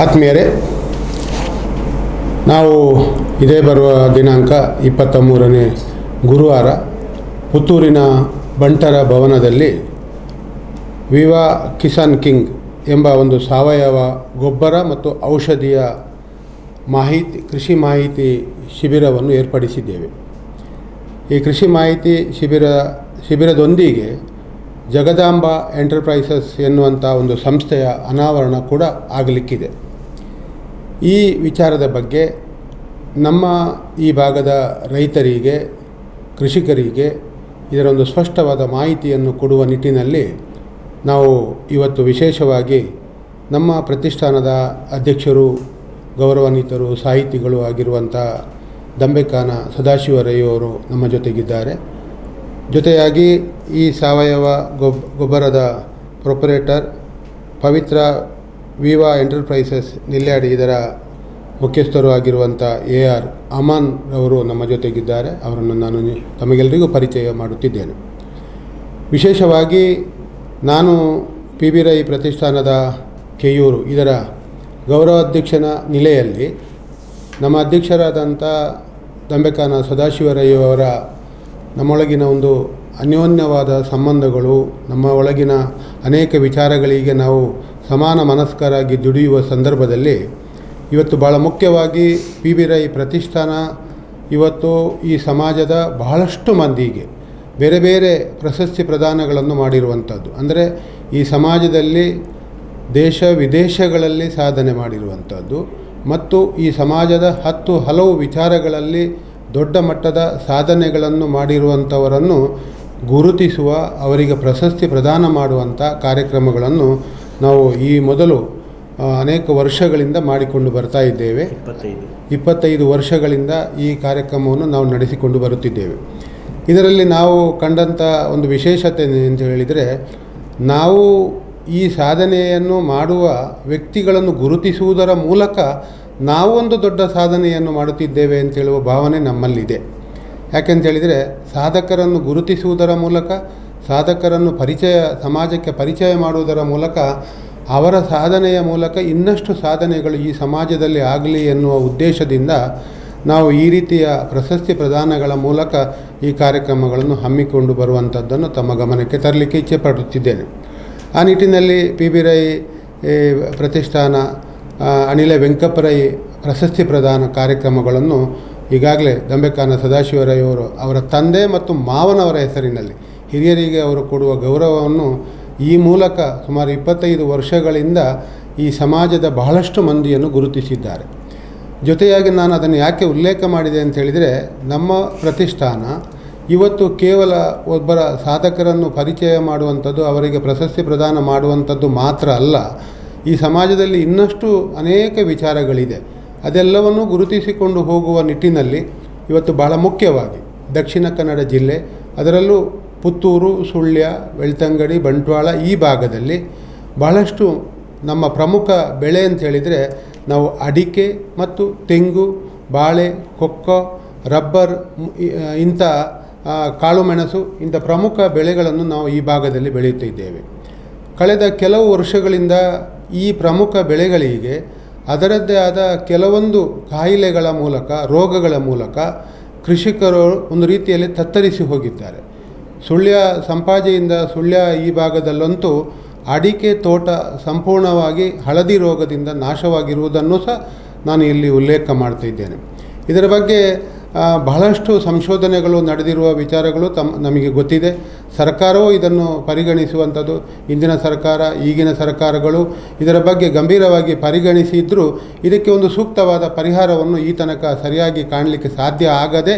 ಆತ್ಮೀಯರೇ, ನಾವು ಇದೇ ಬರುವ ದಿನಾಂಕ 23ನೇ ಗುರುವಾರ ಪುತ್ತೂರಿನ ಬಂಟರ ಭವನದಲ್ಲಿ ವಿವಾ ಕಿಸಾನ್ ಕಿಂಗ್ ಎಂಬ ಒಂದು ಸಾವಯವ ಗೊಬ್ಬರ ಮತ್ತು ಔಷಧಿಯ ಕೃಷಿ ಮಾಹಿತಿ ಶಿಬಿರವನ್ನು ಏರ್ಪಡಿಸಿದ್ದೇವೆ. ಈ ಕೃಷಿ ಮಾಹಿತಿ ಶಿಬಿರದೊಂದಿಗೆ ಜಗದಾಂಬ ಎಂಟರ್ಪ್ರೈಸಸ್ ಎನ್ನುವಂಥ ಒಂದು ಸಂಸ್ಥೆಯ ಅನಾವರಣ ಕೂಡ ಆಗಲಿಕ್ಕಿದೆ. ಈ ವಿಚಾರದ ಬಗ್ಗೆ ನಮ್ಮ ಈ ಭಾಗದ ರೈತರಿಗೆ, ಕೃಷಿಕರಿಗೆ ಇದರೊಂದು ಸ್ಪಷ್ಟವಾದ ಮಾಹಿತಿಯನ್ನು ಕೊಡುವ ನಿಟ್ಟಿನಲ್ಲಿ ನಾವು ಇವತ್ತು ವಿಶೇಷವಾಗಿ ನಮ್ಮ ಪ್ರತಿಷ್ಠಾನದ ಅಧ್ಯಕ್ಷರು, ಗೌರವಾನ್ವಿತರು, ಸಾಹಿತಿಗಳು ಆಗಿರುವಂಥ ದಂಬೆಕಾನ ಸದಾಶಿವರಯ್ಯವರು ನಮ್ಮ ಜೊತೆಗಿದ್ದಾರೆ. ಜೊತೆಯಾಗಿ ಈ ಸಾವಯವ ಗೊಬ್ಬರದ ಪ್ರೊಪರೇಟರ್ ಪವಿತ್ರ ವಿವಾ ಎಂಟರ್ಪ್ರೈಸಸ್ ನಿಲ್ಯಾಡಿ ಇದರ ಮುಖ್ಯಸ್ಥರು ಆಗಿರುವಂಥ AR ಅಮಾನ್ ಅವರು ನಮ್ಮ ಜೊತೆಗಿದ್ದಾರೆ. ಅವರನ್ನು ನಾನು ತಮಗೆಲ್ಲರಿಗೂ ಪರಿಚಯ ಮಾಡುತ್ತಿದ್ದೇನೆ. ವಿಶೇಷವಾಗಿ ನಾನು PB ರೈ ಪ್ರತಿಷ್ಠಾನದ ಕೆಯೂರು ಇದರ ಗೌರವಾಧ್ಯಕ್ಷನ ನೆಲೆಯಲ್ಲಿ ನಮ್ಮ ಅಧ್ಯಕ್ಷರಾದಂಥ ದಂಬೆಕಾನ ಸದಾಶಿವರಯ್ಯವರ ನಮ್ಮೊಳಗಿನ ಒಂದು ಅನ್ಯೋನ್ಯವಾದ ಸಂಬಂಧಗಳು, ನಮ್ಮ ಒಳಗಿನ ಅನೇಕ ವಿಚಾರಗಳಿಗೆ ನಾವು ಸಮಾನ ಮನಸ್ಕರಾಗಿ ದುಡಿಯುವ ಸಂದರ್ಭದಲ್ಲಿ ಇವತ್ತು ಭಾಳ ಮುಖ್ಯವಾಗಿ PB ರೈ ಪ್ರತಿಷ್ಠಾನ ಇವತ್ತು ಈ ಸಮಾಜದ ಬಹಳಷ್ಟು ಮಂದಿಗೆ ಬೇರೆ ಬೇರೆ ಪ್ರಶಸ್ತಿ ಪ್ರದಾನಗಳನ್ನು ಮಾಡಿರುವಂಥದ್ದು. ಅಂದರೆ ಈ ಸಮಾಜದಲ್ಲಿ ದೇಶ ವಿದೇಶಗಳಲ್ಲಿ ಸಾಧನೆ ಮಾಡಿರುವಂಥದ್ದು ಮತ್ತು ಈ ಸಮಾಜದ ಹಲವು ವಿಚಾರಗಳಲ್ಲಿ ದೊಡ್ಡ ಮಟ್ಟದ ಸಾಧನೆಗಳನ್ನು ಮಾಡಿರುವಂಥವರನ್ನು ಗುರುತಿಸುವ, ಅವರಿಗೆ ಪ್ರಶಸ್ತಿ ಪ್ರದಾನ ಮಾಡುವಂಥ ಕಾರ್ಯಕ್ರಮಗಳನ್ನು ನಾವು ಈ ಮೊದಲು ಅನೇಕ ವರ್ಷಗಳಿಂದ ಮಾಡಿಕೊಂಡು ಬರ್ತಾ ಇದ್ದೇವೆ. 25 ವರ್ಷಗಳಿಂದ ಈ ಕಾರ್ಯಕ್ರಮವನ್ನು ನಾವು ನಡೆಸಿಕೊಂಡು ಬರುತ್ತಿದ್ದೇವೆ. ಇದರಲ್ಲಿ ನಾವು ಕಂಡಂಥ ಒಂದು ವಿಶೇಷತೆ ಅಂತ ಹೇಳಿದರೆ, ನಾವು ಈ ಸಾಧನೆಯನ್ನು ಮಾಡುವ ವ್ಯಕ್ತಿಗಳನ್ನು ಗುರುತಿಸುವುದರ ಮೂಲಕ ನಾವು ಒಂದು ದೊಡ್ಡ ಸಾಧನೆಯನ್ನು ಮಾಡುತ್ತಿದ್ದೇವೆ ಅಂತ ಹೇಳುವ ಭಾವನೆ ನಮ್ಮಲ್ಲಿದೆ. ಯಾಕೆಂತೇಳಿದರೆ, ಸಾಧಕರನ್ನು ಗುರುತಿಸುವುದರ ಮೂಲಕ, ಸಾಧಕರನ್ನು ಸಮಾಜಕ್ಕೆ ಪರಿಚಯ ಮಾಡುವುದರ ಮೂಲಕ, ಅವರ ಸಾಧನೆಯ ಮೂಲಕ ಇನ್ನಷ್ಟು ಸಾಧನೆಗಳು ಈ ಸಮಾಜದಲ್ಲಿ ಆಗಲಿ ಎನ್ನುವ ಉದ್ದೇಶದಿಂದ ನಾವು ಈ ರೀತಿಯ ಪ್ರಶಸ್ತಿ ಪ್ರದಾನಗಳ ಮೂಲಕ ಈ ಕಾರ್ಯಕ್ರಮಗಳನ್ನು ಹಮ್ಮಿಕೊಂಡು ಬರುವಂಥದ್ದನ್ನು ತಮ್ಮ ಗಮನಕ್ಕೆ ತರಲಿಕ್ಕೆ ಇಚ್ಛೆ ಪಡುತ್ತಿದ್ದೇನೆ. ಆ ನಿಟ್ಟಿನಲ್ಲಿ PB ರೈ ಪ್ರತಿಷ್ಠಾನ ಅನಿಲ ವೆಂಕಪ್ಪರೈ ಪ್ರಶಸ್ತಿ ಪ್ರದಾನ ಕಾರ್ಯಕ್ರಮಗಳನ್ನು ಈಗಾಗಲೇ ದಂಬೆಕಾನ ಸದಾಶಿವರಯ್ಯವರು ಅವರ ತಂದೆ ಮತ್ತು ಮಾವನವರ ಹೆಸರಿನಲ್ಲಿ ಹಿರಿಯರಿಗೆ ಅವರು ಕೊಡುವ ಗೌರವವನ್ನು ಈ ಮೂಲಕ ಸುಮಾರು 25 ವರ್ಷಗಳಿಂದ ಈ ಸಮಾಜದ ಬಹಳಷ್ಟು ಮಂದಿಯನ್ನು ಗುರುತಿಸಿದ್ದಾರೆ. ಜೊತೆಯಾಗಿ ನಾನು ಅದನ್ನು ಯಾಕೆ ಉಲ್ಲೇಖ ಮಾಡಿದೆ ಅಂತ ಹೇಳಿದರೆ, ನಮ್ಮ ಪ್ರತಿಷ್ಠಾನ ಇವತ್ತು ಕೇವಲ ಒಬ್ಬರ ಸಾಧಕರನ್ನು ಪರಿಚಯ ಮಾಡುವಂಥದ್ದು, ಅವರಿಗೆ ಪ್ರಶಸ್ತಿ ಪ್ರದಾನ ಮಾಡುವಂಥದ್ದು ಮಾತ್ರ ಅಲ್ಲ. ಈ ಸಮಾಜದಲ್ಲಿ ಇನ್ನಷ್ಟು ಅನೇಕ ವಿಚಾರಗಳಿದೆ. ಅದೆಲ್ಲವನ್ನು ಗುರುತಿಸಿಕೊಂಡು ಹೋಗುವ ನಿಟ್ಟಿನಲ್ಲಿ ಇವತ್ತು ಬಹಳ ಮುಖ್ಯವಾಗಿ ದಕ್ಷಿಣ ಕನ್ನಡ ಜಿಲ್ಲೆ, ಅದರಲ್ಲೂ ಪುತ್ತೂರು, ಸುಳ್ಯ, ಬೆಳ್ತಂಗಡಿ, ಬಂಟ್ವಾಳ ಈ ಭಾಗದಲ್ಲಿ ಬಹಳಷ್ಟು ನಮ್ಮ ಪ್ರಮುಖ ಬೆಳೆ ಅಂತ ಹೇಳಿದರೆ ನಾವು ಅಡಿಕೆ ಮತ್ತು ತೆಂಗು, ಬಾಳೆ, ಕೊಕ್ಕೋ, ರಬ್ಬರ್, ಇಂಥ ಕಾಳುಮೆಣಸು ಇಂಥ ಪ್ರಮುಖ ಬೆಳೆಗಳನ್ನು ನಾವು ಈ ಭಾಗದಲ್ಲಿ ಬೆಳೆಯುತ್ತಿದ್ದೇವೆ. ಕಳೆದ ಕೆಲವು ವರ್ಷಗಳಿಂದ ಈ ಪ್ರಮುಖ ಬೆಳೆಗಳಿಗೆ ಅದರದ್ದೇ ಆದ ಕೆಲವೊಂದು ಕಾಯಿಲೆಗಳ ಮೂಲಕ, ರೋಗಗಳ ಮೂಲಕ ಕೃಷಿಕರು ಒಂದು ರೀತಿಯಲ್ಲಿ ತತ್ತರಿಸಿ ಹೋಗಿದ್ದಾರೆ. ಸುಳ್ಯ ಸಂಪಾಜೆಯಿಂದ ಸುಳ್ಯ ಈ ಭಾಗದಲ್ಲಂತೂ ಅಡಿಕೆ ತೋಟ ಸಂಪೂರ್ಣವಾಗಿ ಹಳದಿ ರೋಗದಿಂದ ನಾಶವಾಗಿರುವುದನ್ನು ಸಹ ನಾನು ಇಲ್ಲಿ ಉಲ್ಲೇಖ ಮಾಡ್ತಿದ್ದೇನೆ. ಇದರ ಬಗ್ಗೆ ಬಹಳಷ್ಟು ಸಂಶೋಧನೆಗಳು ನಡೆದಿರುವ ವಿಚಾರಗಳು ನಮಗೆ ಗೊತ್ತಿದೆ. ಸರ್ಕಾರವೂ ಇದನ್ನು ಪರಿಗಣಿಸುವಂಥದ್ದು, ಇಂದಿನ ಸರ್ಕಾರ, ಈಗಿನ ಸರ್ಕಾರಗಳು ಇದರ ಬಗ್ಗೆ ಗಂಭೀರವಾಗಿ ಪರಿಗಣಿಸಿದ್ದರೂ ಇದಕ್ಕೆ ಒಂದು ಸೂಕ್ತವಾದ ಪರಿಹಾರವನ್ನು ಈ ತನಕ ಸರಿಯಾಗಿ ಕಾಣಲಿಕ್ಕೆ ಸಾಧ್ಯ ಆಗದೆ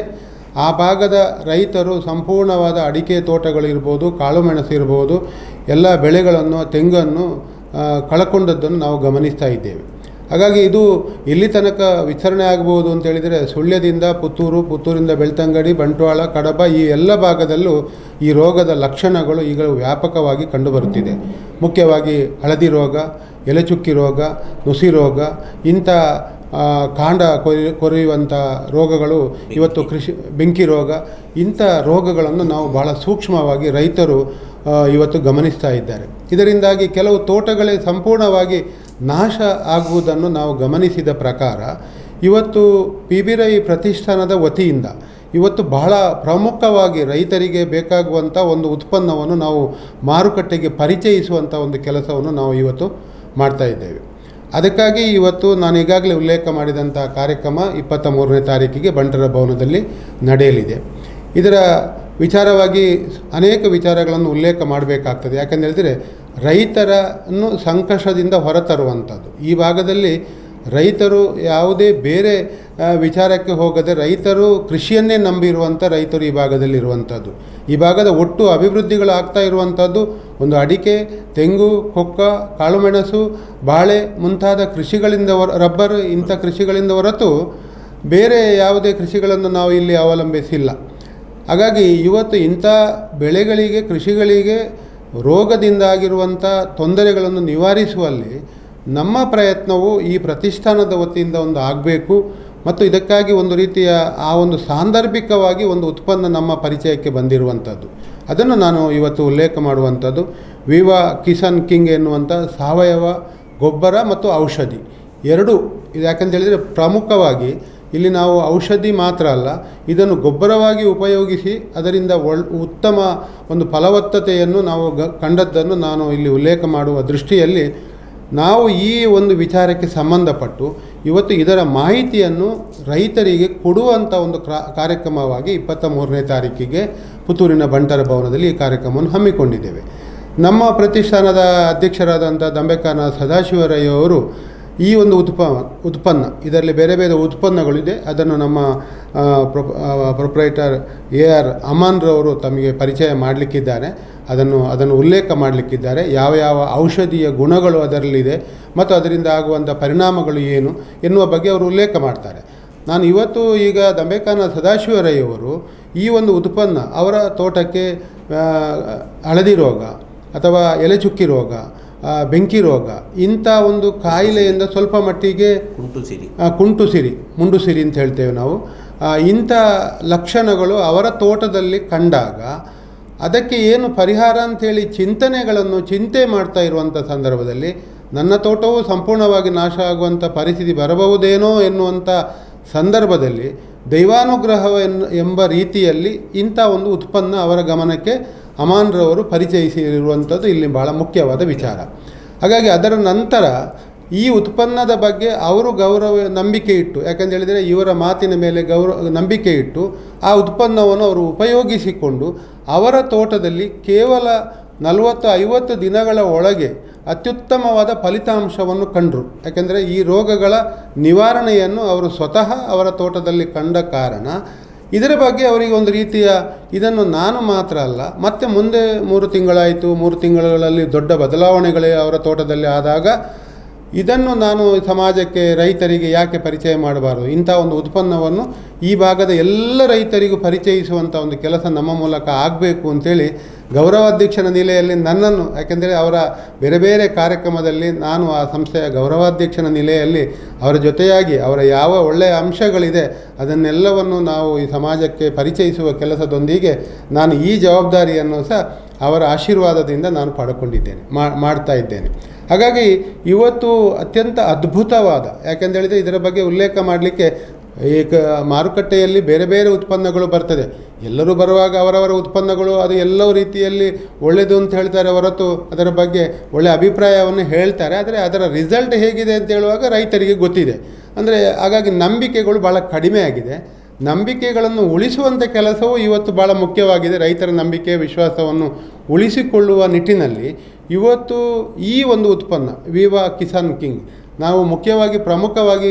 ಆ ಭಾಗದ ರೈತರು ಸಂಪೂರ್ಣವಾದ ಅಡಿಕೆ ತೋಟಗಳಿರ್ಬೋದು, ಕಾಳುಮೆಣಸು ಇರ್ಬೋದು, ಎಲ್ಲ ಬೆಳೆಗಳನ್ನು, ತೆಂಗನ್ನು ಕಳಕೊಂಡದ್ದನ್ನು ನಾವು ಗಮನಿಸ್ತಾ ಇದ್ದೇವೆ. ಹಾಗಾಗಿ ಇದು ಎಲ್ಲಿ ತನಕ ವಿಸ್ತರಣೆ ಆಗಬಹುದು ಅಂತೇಳಿದರೆ, ಸುಳ್ಯದಿಂದ ಪುತ್ತೂರಿಂದ ಬೆಳ್ತಂಗಡಿ, ಬಂಟ್ವಾಳ, ಕಡಬ ಈ ಎಲ್ಲ ಭಾಗದಲ್ಲೂ ಈ ರೋಗದ ಲಕ್ಷಣಗಳು ಈಗ ವ್ಯಾಪಕವಾಗಿ ಕಂಡುಬರುತ್ತಿದೆ. ಮುಖ್ಯವಾಗಿ ಹಳದಿ ರೋಗ, ಎಲೆಚುಕ್ಕಿ ರೋಗ, ನುಸಿ ರೋಗ, ಇಂಥ ಕಾಂಡ ಕೊರೆಯುವಂಥ ರೋಗಗಳು ಇವತ್ತು ಬೆಂಕಿ ರೋಗ, ಇಂಥ ರೋಗಗಳನ್ನು ನಾವು ಭಾಳ ಸೂಕ್ಷ್ಮವಾಗಿ ರೈತರು ಇವತ್ತು ಗಮನಿಸ್ತಾ ಇದ್ದಾರೆ. ಇದರಿಂದಾಗಿ ಕೆಲವು ತೋಟಗಳೇ ಸಂಪೂರ್ಣವಾಗಿ ನಾಶ ಆಗುವುದನ್ನು ನಾವು ಗಮನಿಸಿದ ಪ್ರಕಾರ ಇವತ್ತು ಪಿ ಬಿ ರೈ ಪ್ರತಿಷ್ಠಾನದ ವತಿಯಿಂದ ಇವತ್ತು ಬಹಳ ಪ್ರಮುಖವಾಗಿ ರೈತರಿಗೆ ಬೇಕಾಗುವಂಥ ಒಂದು ಉತ್ಪನ್ನವನ್ನು ನಾವು ಮಾರುಕಟ್ಟೆಗೆ ಪರಿಚಯಿಸುವಂಥ ಒಂದು ಕೆಲಸವನ್ನು ನಾವು ಇವತ್ತು ಮಾಡ್ತಾ ಇದ್ದೇವೆ. ಅದಕ್ಕಾಗಿ ಇವತ್ತು ನಾನು ಈಗಾಗಲೇ ಉಲ್ಲೇಖ ಮಾಡಿದಂಥ ಕಾರ್ಯಕ್ರಮ 23ನೇ ತಾರೀಕಿಗೆ ಬಂಟರ ಭವನದಲ್ಲಿ ನಡೆಯಲಿದೆ. ಇದರ ವಿಚಾರವಾಗಿ ಅನೇಕ ವಿಚಾರಗಳನ್ನು ಉಲ್ಲೇಖ ಮಾಡಬೇಕಾಗ್ತದೆ. ಯಾಕೆಂತ ಹೇಳಿದರೆ ರೈತರನ್ನು ಸಂಕಷ್ಟದಿಂದ ಹೊರತರುವಂಥದ್ದು. ಈ ಭಾಗದಲ್ಲಿ ರೈತರು ಯಾವುದೇ ಬೇರೆ ವಿಚಾರಕ್ಕೆ ಹೋಗದೆ ರೈತರು ಕೃಷಿಯನ್ನೇ ನಂಬಿರುವಂಥ ರೈತರು ಈ ಭಾಗದಲ್ಲಿ ಇರುವಂಥದ್ದು. ಈ ಭಾಗದ ಒಟ್ಟು ಅಭಿವೃದ್ಧಿಗಳಾಗ್ತಾ ಇರುವಂಥದ್ದು ಒಂದು ಅಡಿಕೆ, ತೆಂಗು, ಕೊಕ್ಕ, ಕಾಳುಮೆಣಸು, ಬಾಳೆ ಮುಂತಾದ ಕೃಷಿಗಳಿಂದ ರಬ್ಬರ್ ಇಂಥ ಕೃಷಿಗಳಿಂದ ಹೊರತು ಬೇರೆ ಯಾವುದೇ ಕೃಷಿಗಳನ್ನು ನಾವು ಇಲ್ಲಿ ಅವಲಂಬಿಸಿಲ್ಲ. ಹಾಗಾಗಿ ಇವತ್ತು ಇಂಥ ಬೆಳೆಗಳಿಗೆ, ಕೃಷಿಗಳಿಗೆ ರೋಗದಿಂದಾಗಿರುವಂಥ ತೊಂದರೆಗಳನ್ನು ನಿವಾರಿಸುವಲ್ಲಿ ನಮ್ಮ ಪ್ರಯತ್ನವು ಈ ಪ್ರತಿಷ್ಠಾನದ ವತಿಯಿಂದ ಒಂದು ಆಗಬೇಕು. ಮತ್ತು ಇದಕ್ಕಾಗಿ ಒಂದು ರೀತಿಯ ಆ ಒಂದು ಸಾಂದರ್ಭಿಕವಾಗಿ ಒಂದು ಉತ್ಪನ್ನ ನಮ್ಮ ಪರಿಚಯಕ್ಕೆ ಬಂದಿರುವಂಥದ್ದು. ಅದನ್ನು ನಾನು ಇವತ್ತು ಉಲ್ಲೇಖ ಮಾಡುವಂಥದ್ದು ವಿವಾ ಕಿಸಾನ್ ಕಿಂಗ್ ಎನ್ನುವಂಥ ಸಾವಯವ ಗೊಬ್ಬರ ಮತ್ತು ಔಷಧಿ ಎರಡೂ. ಇದು ಯಾಕಂತ ಹೇಳಿದರೆ ಪ್ರಮುಖವಾಗಿ ಇಲ್ಲಿ ನಾವು ಔಷಧಿ ಮಾತ್ರ ಅಲ್ಲ, ಇದನ್ನು ಗೊಬ್ಬರವಾಗಿ ಉಪಯೋಗಿಸಿ ಅದರಿಂದ ಉತ್ತಮ ಒಂದು ಫಲವತ್ತತೆಯನ್ನು ನಾವು ಕಂಡದ್ದನ್ನು ನಾನು ಇಲ್ಲಿ ಉಲ್ಲೇಖ ಮಾಡುವ ದೃಷ್ಟಿಯಲ್ಲಿ ನಾವು ಈ ಒಂದು ವಿಚಾರಕ್ಕೆ ಸಂಬಂಧಪಟ್ಟು ಇವತ್ತು ಇದರ ಮಾಹಿತಿಯನ್ನು ರೈತರಿಗೆ ಕೊಡುವಂಥ ಒಂದು ಕಾರ್ಯಕ್ರಮವಾಗಿ 23ನೇ ತಾರೀಕಿಗೆ ಪುತ್ತೂರಿನ ಬಂಟರ ಭವನದಲ್ಲಿ ಈ ಕಾರ್ಯಕ್ರಮವನ್ನು ಹಮ್ಮಿಕೊಂಡಿದ್ದೇವೆ. ನಮ್ಮ ಪ್ರತಿಷ್ಠಾನದ ಅಧ್ಯಕ್ಷರಾದಂಥ ದಂಬೆಕಾನ ಸದಾಶಿವರಯ್ಯವರು ಈ ಒಂದು ಉತ್ಪನ್ನ ಇದರಲ್ಲಿ ಬೇರೆ ಬೇರೆ ಉತ್ಪನ್ನಗಳಿದೆ, ಅದನ್ನು ನಮ್ಮ ಪ್ರೊಪ್ರೈಟರ್ AR ಅಮಾನ್ರವರು ತಮಗೆ ಪರಿಚಯ ಮಾಡಲಿಕ್ಕಿದ್ದಾರೆ. ಅದನ್ನು ಉಲ್ಲೇಖ ಮಾಡಲಿಕ್ಕಿದ್ದಾರೆ. ಯಾವ ಯಾವ ಔಷಧೀಯ ಗುಣಗಳು ಅದರಲ್ಲಿದೆ ಮತ್ತು ಅದರಿಂದ ಆಗುವಂಥ ಪರಿಣಾಮಗಳು ಏನು ಎನ್ನುವ ಬಗ್ಗೆ ಅವರು ಉಲ್ಲೇಖ ಮಾಡ್ತಾರೆ. ನಾನು ಇವತ್ತು ಈಗ ದಂಬೆಕಾನ ಸದಾಶಿವರಯ್ಯವರು ಈ ಒಂದು ಉತ್ಪನ್ನ ಅವರ ತೋಟಕ್ಕೆ ಹಳದಿ ರೋಗ ಅಥವಾ ಎಲೆಚುಕ್ಕಿ ರೋಗ, ಬೆಂಕಿ ರೋಗ ಇಂಥ ಒಂದು ಕಾಯಿಲೆಯಿಂದ ಸ್ವಲ್ಪ ಮಟ್ಟಿಗೆ ಮುಂಡುಸಿರಿ ಅಂತ ಹೇಳ್ತೇವೆ ನಾವು, ಇಂಥ ಲಕ್ಷಣಗಳು ಅವರ ತೋಟದಲ್ಲಿ ಕಂಡಾಗ ಅದಕ್ಕೆ ಏನು ಪರಿಹಾರ ಅಂಥೇಳಿ ಚಿಂತೆ ಮಾಡ್ತಾ ಇರುವಂಥ ಸಂದರ್ಭದಲ್ಲಿ ನನ್ನ ತೋಟವು ಸಂಪೂರ್ಣವಾಗಿ ನಾಶ ಆಗುವಂಥ ಪರಿಸ್ಥಿತಿ ಬರಬಹುದೇನೋ ಎನ್ನುವಂಥ ಸಂದರ್ಭದಲ್ಲಿ ದೈವಾನುಗ್ರಹ ಎಂಬ ರೀತಿಯಲ್ಲಿ ಇಂಥ ಒಂದು ಉತ್ಪನ್ನ ಅವರ ಗಮನಕ್ಕೆ ಅಮಾನ್ರವರು ಪರಿಚಯಿಸಿರುವಂಥದ್ದು ಇಲ್ಲಿ ಭಾಳ ಮುಖ್ಯವಾದ ವಿಚಾರ. ಹಾಗಾಗಿ ಅದರ ನಂತರ ಈ ಉತ್ಪನ್ನದ ಬಗ್ಗೆ ಅವರು ನಂಬಿಕೆ ಇಟ್ಟು, ಯಾಕಂತ ಹೇಳಿದರೆ ಇವರ ಮಾತಿನ ಮೇಲೆ ನಂಬಿಕೆ ಇಟ್ಟು ಆ ಉತ್ಪನ್ನವನ್ನು ಅವರು ಉಪಯೋಗಿಸಿಕೊಂಡು ಅವರ ತೋಟದಲ್ಲಿ ಕೇವಲ 40-50 ದಿನಗಳ ಒಳಗೆ ಅತ್ಯುತ್ತಮವಾದ ಫಲಿತಾಂಶವನ್ನು ಕಂಡರು. ಯಾಕೆಂದರೆ ಈ ರೋಗಗಳ ನಿವಾರಣೆಯನ್ನು ಅವರು ಸ್ವತಃ ಅವರ ತೋಟದಲ್ಲಿ ಕಂಡ ಕಾರಣ ಇದರ ಬಗ್ಗೆ ಅವರಿಗೆ ಒಂದು ರೀತಿಯ ಇದನ್ನು ನಾನು ಮಾತ್ರ ಅಲ್ಲ, ಮತ್ತೆ ಮುಂದೆ 3 ತಿಂಗಳಾಯಿತು, 3 ತಿಂಗಳಲ್ಲಿ ದೊಡ್ಡ ಬದಲಾವಣೆಗಳೇ ಅವರ ತೋಟದಲ್ಲಿ ಆದಾಗ ಇದನ್ನು ನಾನು ಸಮಾಜಕ್ಕೆ, ರೈತರಿಗೆ ಯಾಕೆ ಪರಿಚಯ ಮಾಡಬಾರದು, ಇಂಥ ಒಂದು ಉತ್ಪನ್ನವನ್ನು ಈ ಭಾಗದ ಎಲ್ಲ ರೈತರಿಗೂ ಪರಿಚಯಿಸುವಂಥ ಒಂದು ಕೆಲಸ ನಮ್ಮ ಮೂಲಕ ಆಗಬೇಕು ಅಂಥೇಳಿ ಗೌರವಾಧ್ಯಕ್ಷನ ನೆಲೆಯಲ್ಲಿ ನನ್ನನ್ನು, ಯಾಕೆಂದರೆ ಅವರ ಬೇರೆ ಬೇರೆ ಕಾರ್ಯಕ್ರಮದಲ್ಲಿ ನಾನು ಆ ಸಂಸ್ಥೆಯ ಗೌರವಾಧ್ಯಕ್ಷನ ನೆಲೆಯಲ್ಲಿ ಅವರ ಜೊತೆಯಾಗಿ ಅವರ ಯಾವ ಒಳ್ಳೆಯ ಅಂಶಗಳಿದೆ ಅದನ್ನೆಲ್ಲವನ್ನು ನಾವು ಈ ಸಮಾಜಕ್ಕೆ ಪರಿಚಯಿಸುವ ಕೆಲಸದೊಂದಿಗೆ ನಾನು ಈ ಜವಾಬ್ದಾರಿಯನ್ನು ಸಹ ಅವರ ಆಶೀರ್ವಾದದಿಂದ ನಾನು ಪಡ್ಕೊಂಡಿದ್ದೇನೆ, ಮಾಡ್ತಾ ಇದ್ದೇನೆ. ಹಾಗಾಗಿ ಇವತ್ತು ಅತ್ಯಂತ ಅದ್ಭುತವಾದ, ಯಾಕೆಂತ ಹೇಳಿದರೆ ಇದರ ಬಗ್ಗೆ ಉಲ್ಲೇಖ ಮಾಡಲಿಕ್ಕೆ ಮಾರುಕಟ್ಟೆಯಲ್ಲಿ ಬೇರೆ ಬೇರೆ ಉತ್ಪನ್ನಗಳು ಬರ್ತದೆ. ಎಲ್ಲರೂ ಬರುವಾಗ ಅವರವರ ಉತ್ಪನ್ನಗಳು ಅದು ಎಲ್ಲವೂ ರೀತಿಯಲ್ಲಿ ಒಳ್ಳೆಯದು ಅಂತ ಹೇಳ್ತಾರೆ ಹೊರತು ಅದರ ಬಗ್ಗೆ ಒಳ್ಳೆಯ ಅಭಿಪ್ರಾಯವನ್ನು ಹೇಳ್ತಾರೆ. ಆದರೆ ಅದರ ರಿಸಲ್ಟ್ ಹೇಗಿದೆ ಅಂತ ಹೇಳುವಾಗ ರೈತರಿಗೆ ಗೊತ್ತಿದೆ. ಅಂದರೆ ಹಾಗಾಗಿ ನಂಬಿಕೆಗಳು ಭಾಳ ಕಡಿಮೆ ಆಗಿದೆ. ನಂಬಿಕೆಗಳನ್ನು ಉಳಿಸುವಂಥ ಕೆಲಸವೂ ಇವತ್ತು ಭಾಳ ಮುಖ್ಯವಾಗಿದೆ. ರೈತರ ನಂಬಿಕೆ, ವಿಶ್ವಾಸವನ್ನು ಉಳಿಸಿಕೊಳ್ಳುವ ನಿಟ್ಟಿನಲ್ಲಿ ಇವತ್ತು ಈ ಒಂದು ಉತ್ಪನ್ನ ವಿವಾ ಕಿಸಾನ್ ಕಿಂಗ್ ನಾವು ಮುಖ್ಯವಾಗಿ ಪ್ರಮುಖವಾಗಿ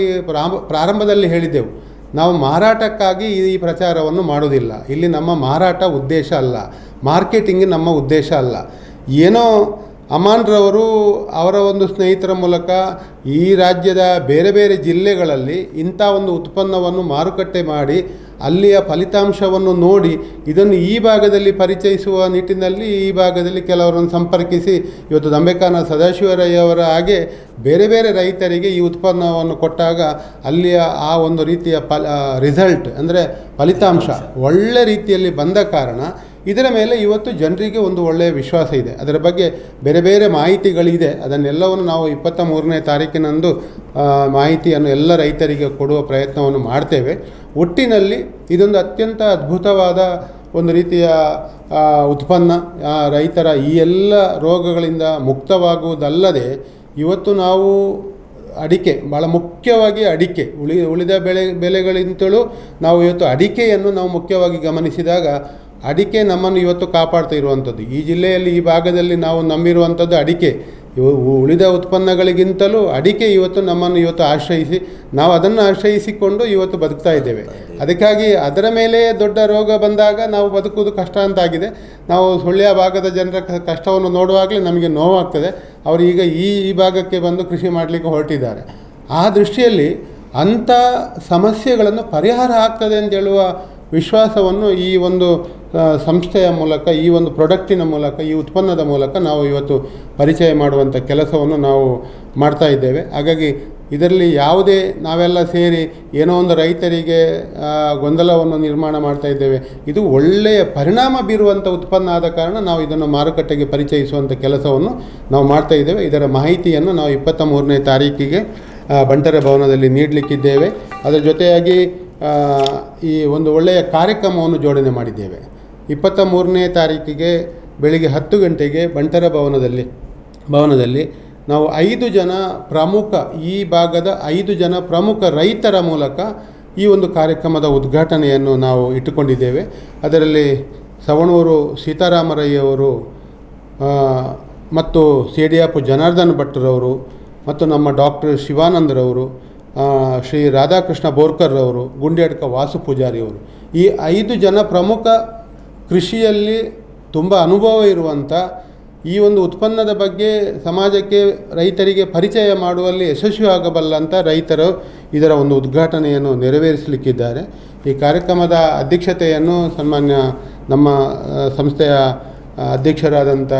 ಪ್ರಾರಂಭದಲ್ಲಿ ಹೇಳಿದ್ದೆವು, ನಾವು ಮಾರಾಟಕ್ಕಾಗಿ ಈ ಪ್ರಚಾರವನ್ನು ಮಾಡೋದಿಲ್ಲ. ಇಲ್ಲಿ ನಮ್ಮ ಮಾರಾಟ ಉದ್ದೇಶ ಅಲ್ಲ, ಮಾರ್ಕೆಟಿಂಗ್ ನಮ್ಮ ಉದ್ದೇಶ ಅಲ್ಲ. ಏನೋ ಅಮಾನ್ರವರು ಅವರ ಒಂದು ಸ್ನೇಹಿತರ ಮೂಲಕ ಈ ರಾಜ್ಯದ ಬೇರೆ ಬೇರೆ ಜಿಲ್ಲೆಗಳಲ್ಲಿ ಇಂಥ ಒಂದು ಉತ್ಪನ್ನವನ್ನು ಮಾರುಕಟ್ಟೆ ಮಾಡಿ ಅಲ್ಲಿಯ ಫಲಿತಾಂಶವನ್ನು ನೋಡಿ ಇದನ್ನು ಈ ಭಾಗದಲ್ಲಿ ಪರಿಚಯಿಸುವ ನಿಟ್ಟಿನಲ್ಲಿ ಈ ಭಾಗದಲ್ಲಿ ಕೆಲವರನ್ನು ಸಂಪರ್ಕಿಸಿ ಇವತ್ತು ದಂಬೆಕಾನ ಸದಾಶಿವರಯ್ಯವರ ಹಾಗೆ ಬೇರೆ ಬೇರೆ ರೈತರಿಗೆ ಈ ಉತ್ಪನ್ನವನ್ನು ಕೊಟ್ಟಾಗ ಅಲ್ಲಿಯ ಆ ಒಂದು ರೀತಿಯ ರಿಸಲ್ಟ್ ಅಂದರೆ ಫಲಿತಾಂಶ ಒಳ್ಳೆ ರೀತಿಯಲ್ಲಿ ಬಂದ ಕಾರಣ ಇದರ ಮೇಲೆ ಇವತ್ತು ಜನರಿಗೆ ಒಂದು ಒಳ್ಳೆಯ ವಿಶ್ವಾಸ ಇದೆ. ಅದರ ಬಗ್ಗೆ ಬೇರೆ ಬೇರೆ ಮಾಹಿತಿಗಳಿದೆ. ಅದನ್ನೆಲ್ಲವನ್ನು ನಾವು 23ನೇ ತಾರೀಕಿನಂದು ಮಾಹಿತಿಯನ್ನು ಎಲ್ಲ ರೈತರಿಗೆ ಕೊಡುವ ಪ್ರಯತ್ನವನ್ನು ಮಾಡ್ತೇವೆ. ಒಟ್ಟಿನಲ್ಲಿ ಇದೊಂದು ಅತ್ಯಂತ ಅದ್ಭುತವಾದ ಒಂದು ರೀತಿಯ ಉತ್ಪನ್ನ. ರೈತರ ಈ ಎಲ್ಲ ರೋಗಗಳಿಂದ ಮುಕ್ತವಾಗುವುದಲ್ಲದೆ ಇವತ್ತು ನಾವು ಅಡಿಕೆ, ಭಾಳ ಮುಖ್ಯವಾಗಿ ಅಡಿಕೆ, ಉಳಿದ ಬೆಳೆಗಳಿಂತಲೂ ನಾವು ಇವತ್ತು ಅಡಿಕೆಯನ್ನು ನಾವು ಮುಖ್ಯವಾಗಿ ಗಮನಿಸಿದಾಗ ಅಡಿಕೆ ನಮ್ಮನ್ನು ಇವತ್ತು ಕಾಪಾಡ್ತಾ ಇರುವಂಥದ್ದು. ಈ ಜಿಲ್ಲೆಯಲ್ಲಿ ಈ ಭಾಗದಲ್ಲಿ ನಾವು ನಂಬಿರುವಂಥದ್ದು ಅಡಿಕೆ. ಉಳಿದ ಉತ್ಪನ್ನಗಳಿಗಿಂತಲೂ ಅಡಿಕೆ ಇವತ್ತು ನಮ್ಮನ್ನು ಇವತ್ತು ಆಶ್ರಯಿಸಿ, ನಾವು ಅದನ್ನು ಆಶ್ರಯಿಸಿಕೊಂಡು ಇವತ್ತು ಬದುಕ್ತಾ ಇದ್ದೇವೆ. ಅದಕ್ಕಾಗಿ ಅದರ ಮೇಲೆ ದೊಡ್ಡ ರೋಗ ಬಂದಾಗ ನಾವು ಬದುಕುವುದು ಕಷ್ಟ ಅಂತಾಗಿದೆ. ನಾವು ಸುಳ್ಯ ಭಾಗದ ಜನರ ಕಷ್ಟವನ್ನು ನೋಡುವಾಗಲೇ ನಮಗೆ ನೋವಾಗ್ತದೆ. ಅವರು ಈಗ ಈ ಭಾಗಕ್ಕೆ ಬಂದು ಕೃಷಿ ಮಾಡಲಿಕ್ಕೆ ಹೊರಟಿದ್ದಾರೆ. ಆ ದೃಷ್ಟಿಯಲ್ಲಿ ಅಂಥ ಸಮಸ್ಯೆಗಳನ್ನು ಪರಿಹಾರ ಆಗ್ತದೆ ಅಂತ ಹೇಳುವ ವಿಶ್ವಾಸವನ್ನು ಈ ಒಂದು ಸಂಸ್ಥೆಯ ಮೂಲಕ, ಈ ಒಂದು ಪ್ರಾಡಕ್ಟಿನ ಮೂಲಕ, ಈ ಉತ್ಪನ್ನದ ಮೂಲಕ ನಾವು ಇವತ್ತು ಪರಿಚಯ ಮಾಡುವಂಥ ಕೆಲಸವನ್ನು ನಾವು ಮಾಡ್ತಾ ಇದ್ದೇವೆ. ಹಾಗಾಗಿ ಇದರಲ್ಲಿ ಯಾವುದೇ ನಾವೆಲ್ಲ ಸೇರಿ ಏನೋ ಒಂದು ರೈತರಿಗೆ ಗೊಂದಲವನ್ನು ನಿರ್ಮಾಣ ಮಾಡ್ತಾ ಇದ್ದೇವೆ. ಇದು ಒಳ್ಳೆಯ ಪರಿಣಾಮ ಬೀರುವಂಥ ಉತ್ಪನ್ನ ಆದ ಕಾರಣ ನಾವು ಇದನ್ನು ಮಾರುಕಟ್ಟೆಗೆ ಪರಿಚಯಿಸುವಂಥ ಕೆಲಸವನ್ನು ನಾವು ಮಾಡ್ತಾ ಇದ್ದೇವೆ. ಇದರ ಮಾಹಿತಿಯನ್ನು ನಾವು 23ನೇ ತಾರೀಕಿಗೆ ಬಂಟರ ಭವನದಲ್ಲಿ ನೀಡಲಿಕ್ಕಿದ್ದೇವೆ. ಅದರ ಜೊತೆಯಾಗಿ ಈ ಒಂದು ಒಳ್ಳೆಯ ಕಾರ್ಯಕ್ರಮವನ್ನು ಜೋಡಣೆ ಮಾಡಿದ್ದೇವೆ. 23ನೇ ತಾರೀಕಿಗೆ ಬೆಳಿಗ್ಗೆ 10 ಗಂಟೆಗೆ ಬಂಟರ ಭವನದಲ್ಲಿ ನಾವು 5 ಜನ ಪ್ರಮುಖ, ಈ ಭಾಗದ 5 ಜನ ಪ್ರಮುಖ ರೈತರ ಮೂಲಕ ಈ ಒಂದು ಕಾರ್ಯಕ್ರಮದ ಉದ್ಘಾಟನೆಯನ್ನು ನಾವು ಇಟ್ಟುಕೊಂಡಿದ್ದೇವೆ. ಅದರಲ್ಲಿ ಸವಣೂರು ಸೀತಾರಾಮರಯ್ಯವರು ಮತ್ತು ಸೇಡಿಯಾಪು ಜನಾರ್ದನ್ ಭಟ್ರವರು ಮತ್ತು ನಮ್ಮ ಡಾಕ್ಟರ್ ಶಿವಾನಂದರವರು, ಶ್ರೀ ರಾಧಾಕೃಷ್ಣ ಬೋರ್ಕರ್ರವರು, ಗುಂಡ್ಯಾಡ್ಕ ವಾಸು ಪೂಜಾರಿಯವರು, ಈ 5 ಜನ ಪ್ರಮುಖ ಕೃಷಿಯಲ್ಲಿ ತುಂಬ ಅನುಭವ ಇರುವಂಥ ಈ ಒಂದು ಉತ್ಪನ್ನದ ಬಗ್ಗೆ ಸಮಾಜಕ್ಕೆ, ರೈತರಿಗೆ ಪರಿಚಯ ಮಾಡುವಲ್ಲಿ ಯಶಸ್ವಿ ಆಗಬಲ್ಲಂಥ ರೈತರು ಇದರ ಒಂದು ಉದ್ಘಾಟನೆಯನ್ನು ನೆರವೇರಿಸಲಿಕ್ಕಿದ್ದಾರೆ. ಈ ಕಾರ್ಯಕ್ರಮದ ಅಧ್ಯಕ್ಷತೆಯನ್ನು ಸನ್ಮಾನ್ಯ ನಮ್ಮ ಸಂಸ್ಥೆಯ ಅಧ್ಯಕ್ಷರಾದಂಥ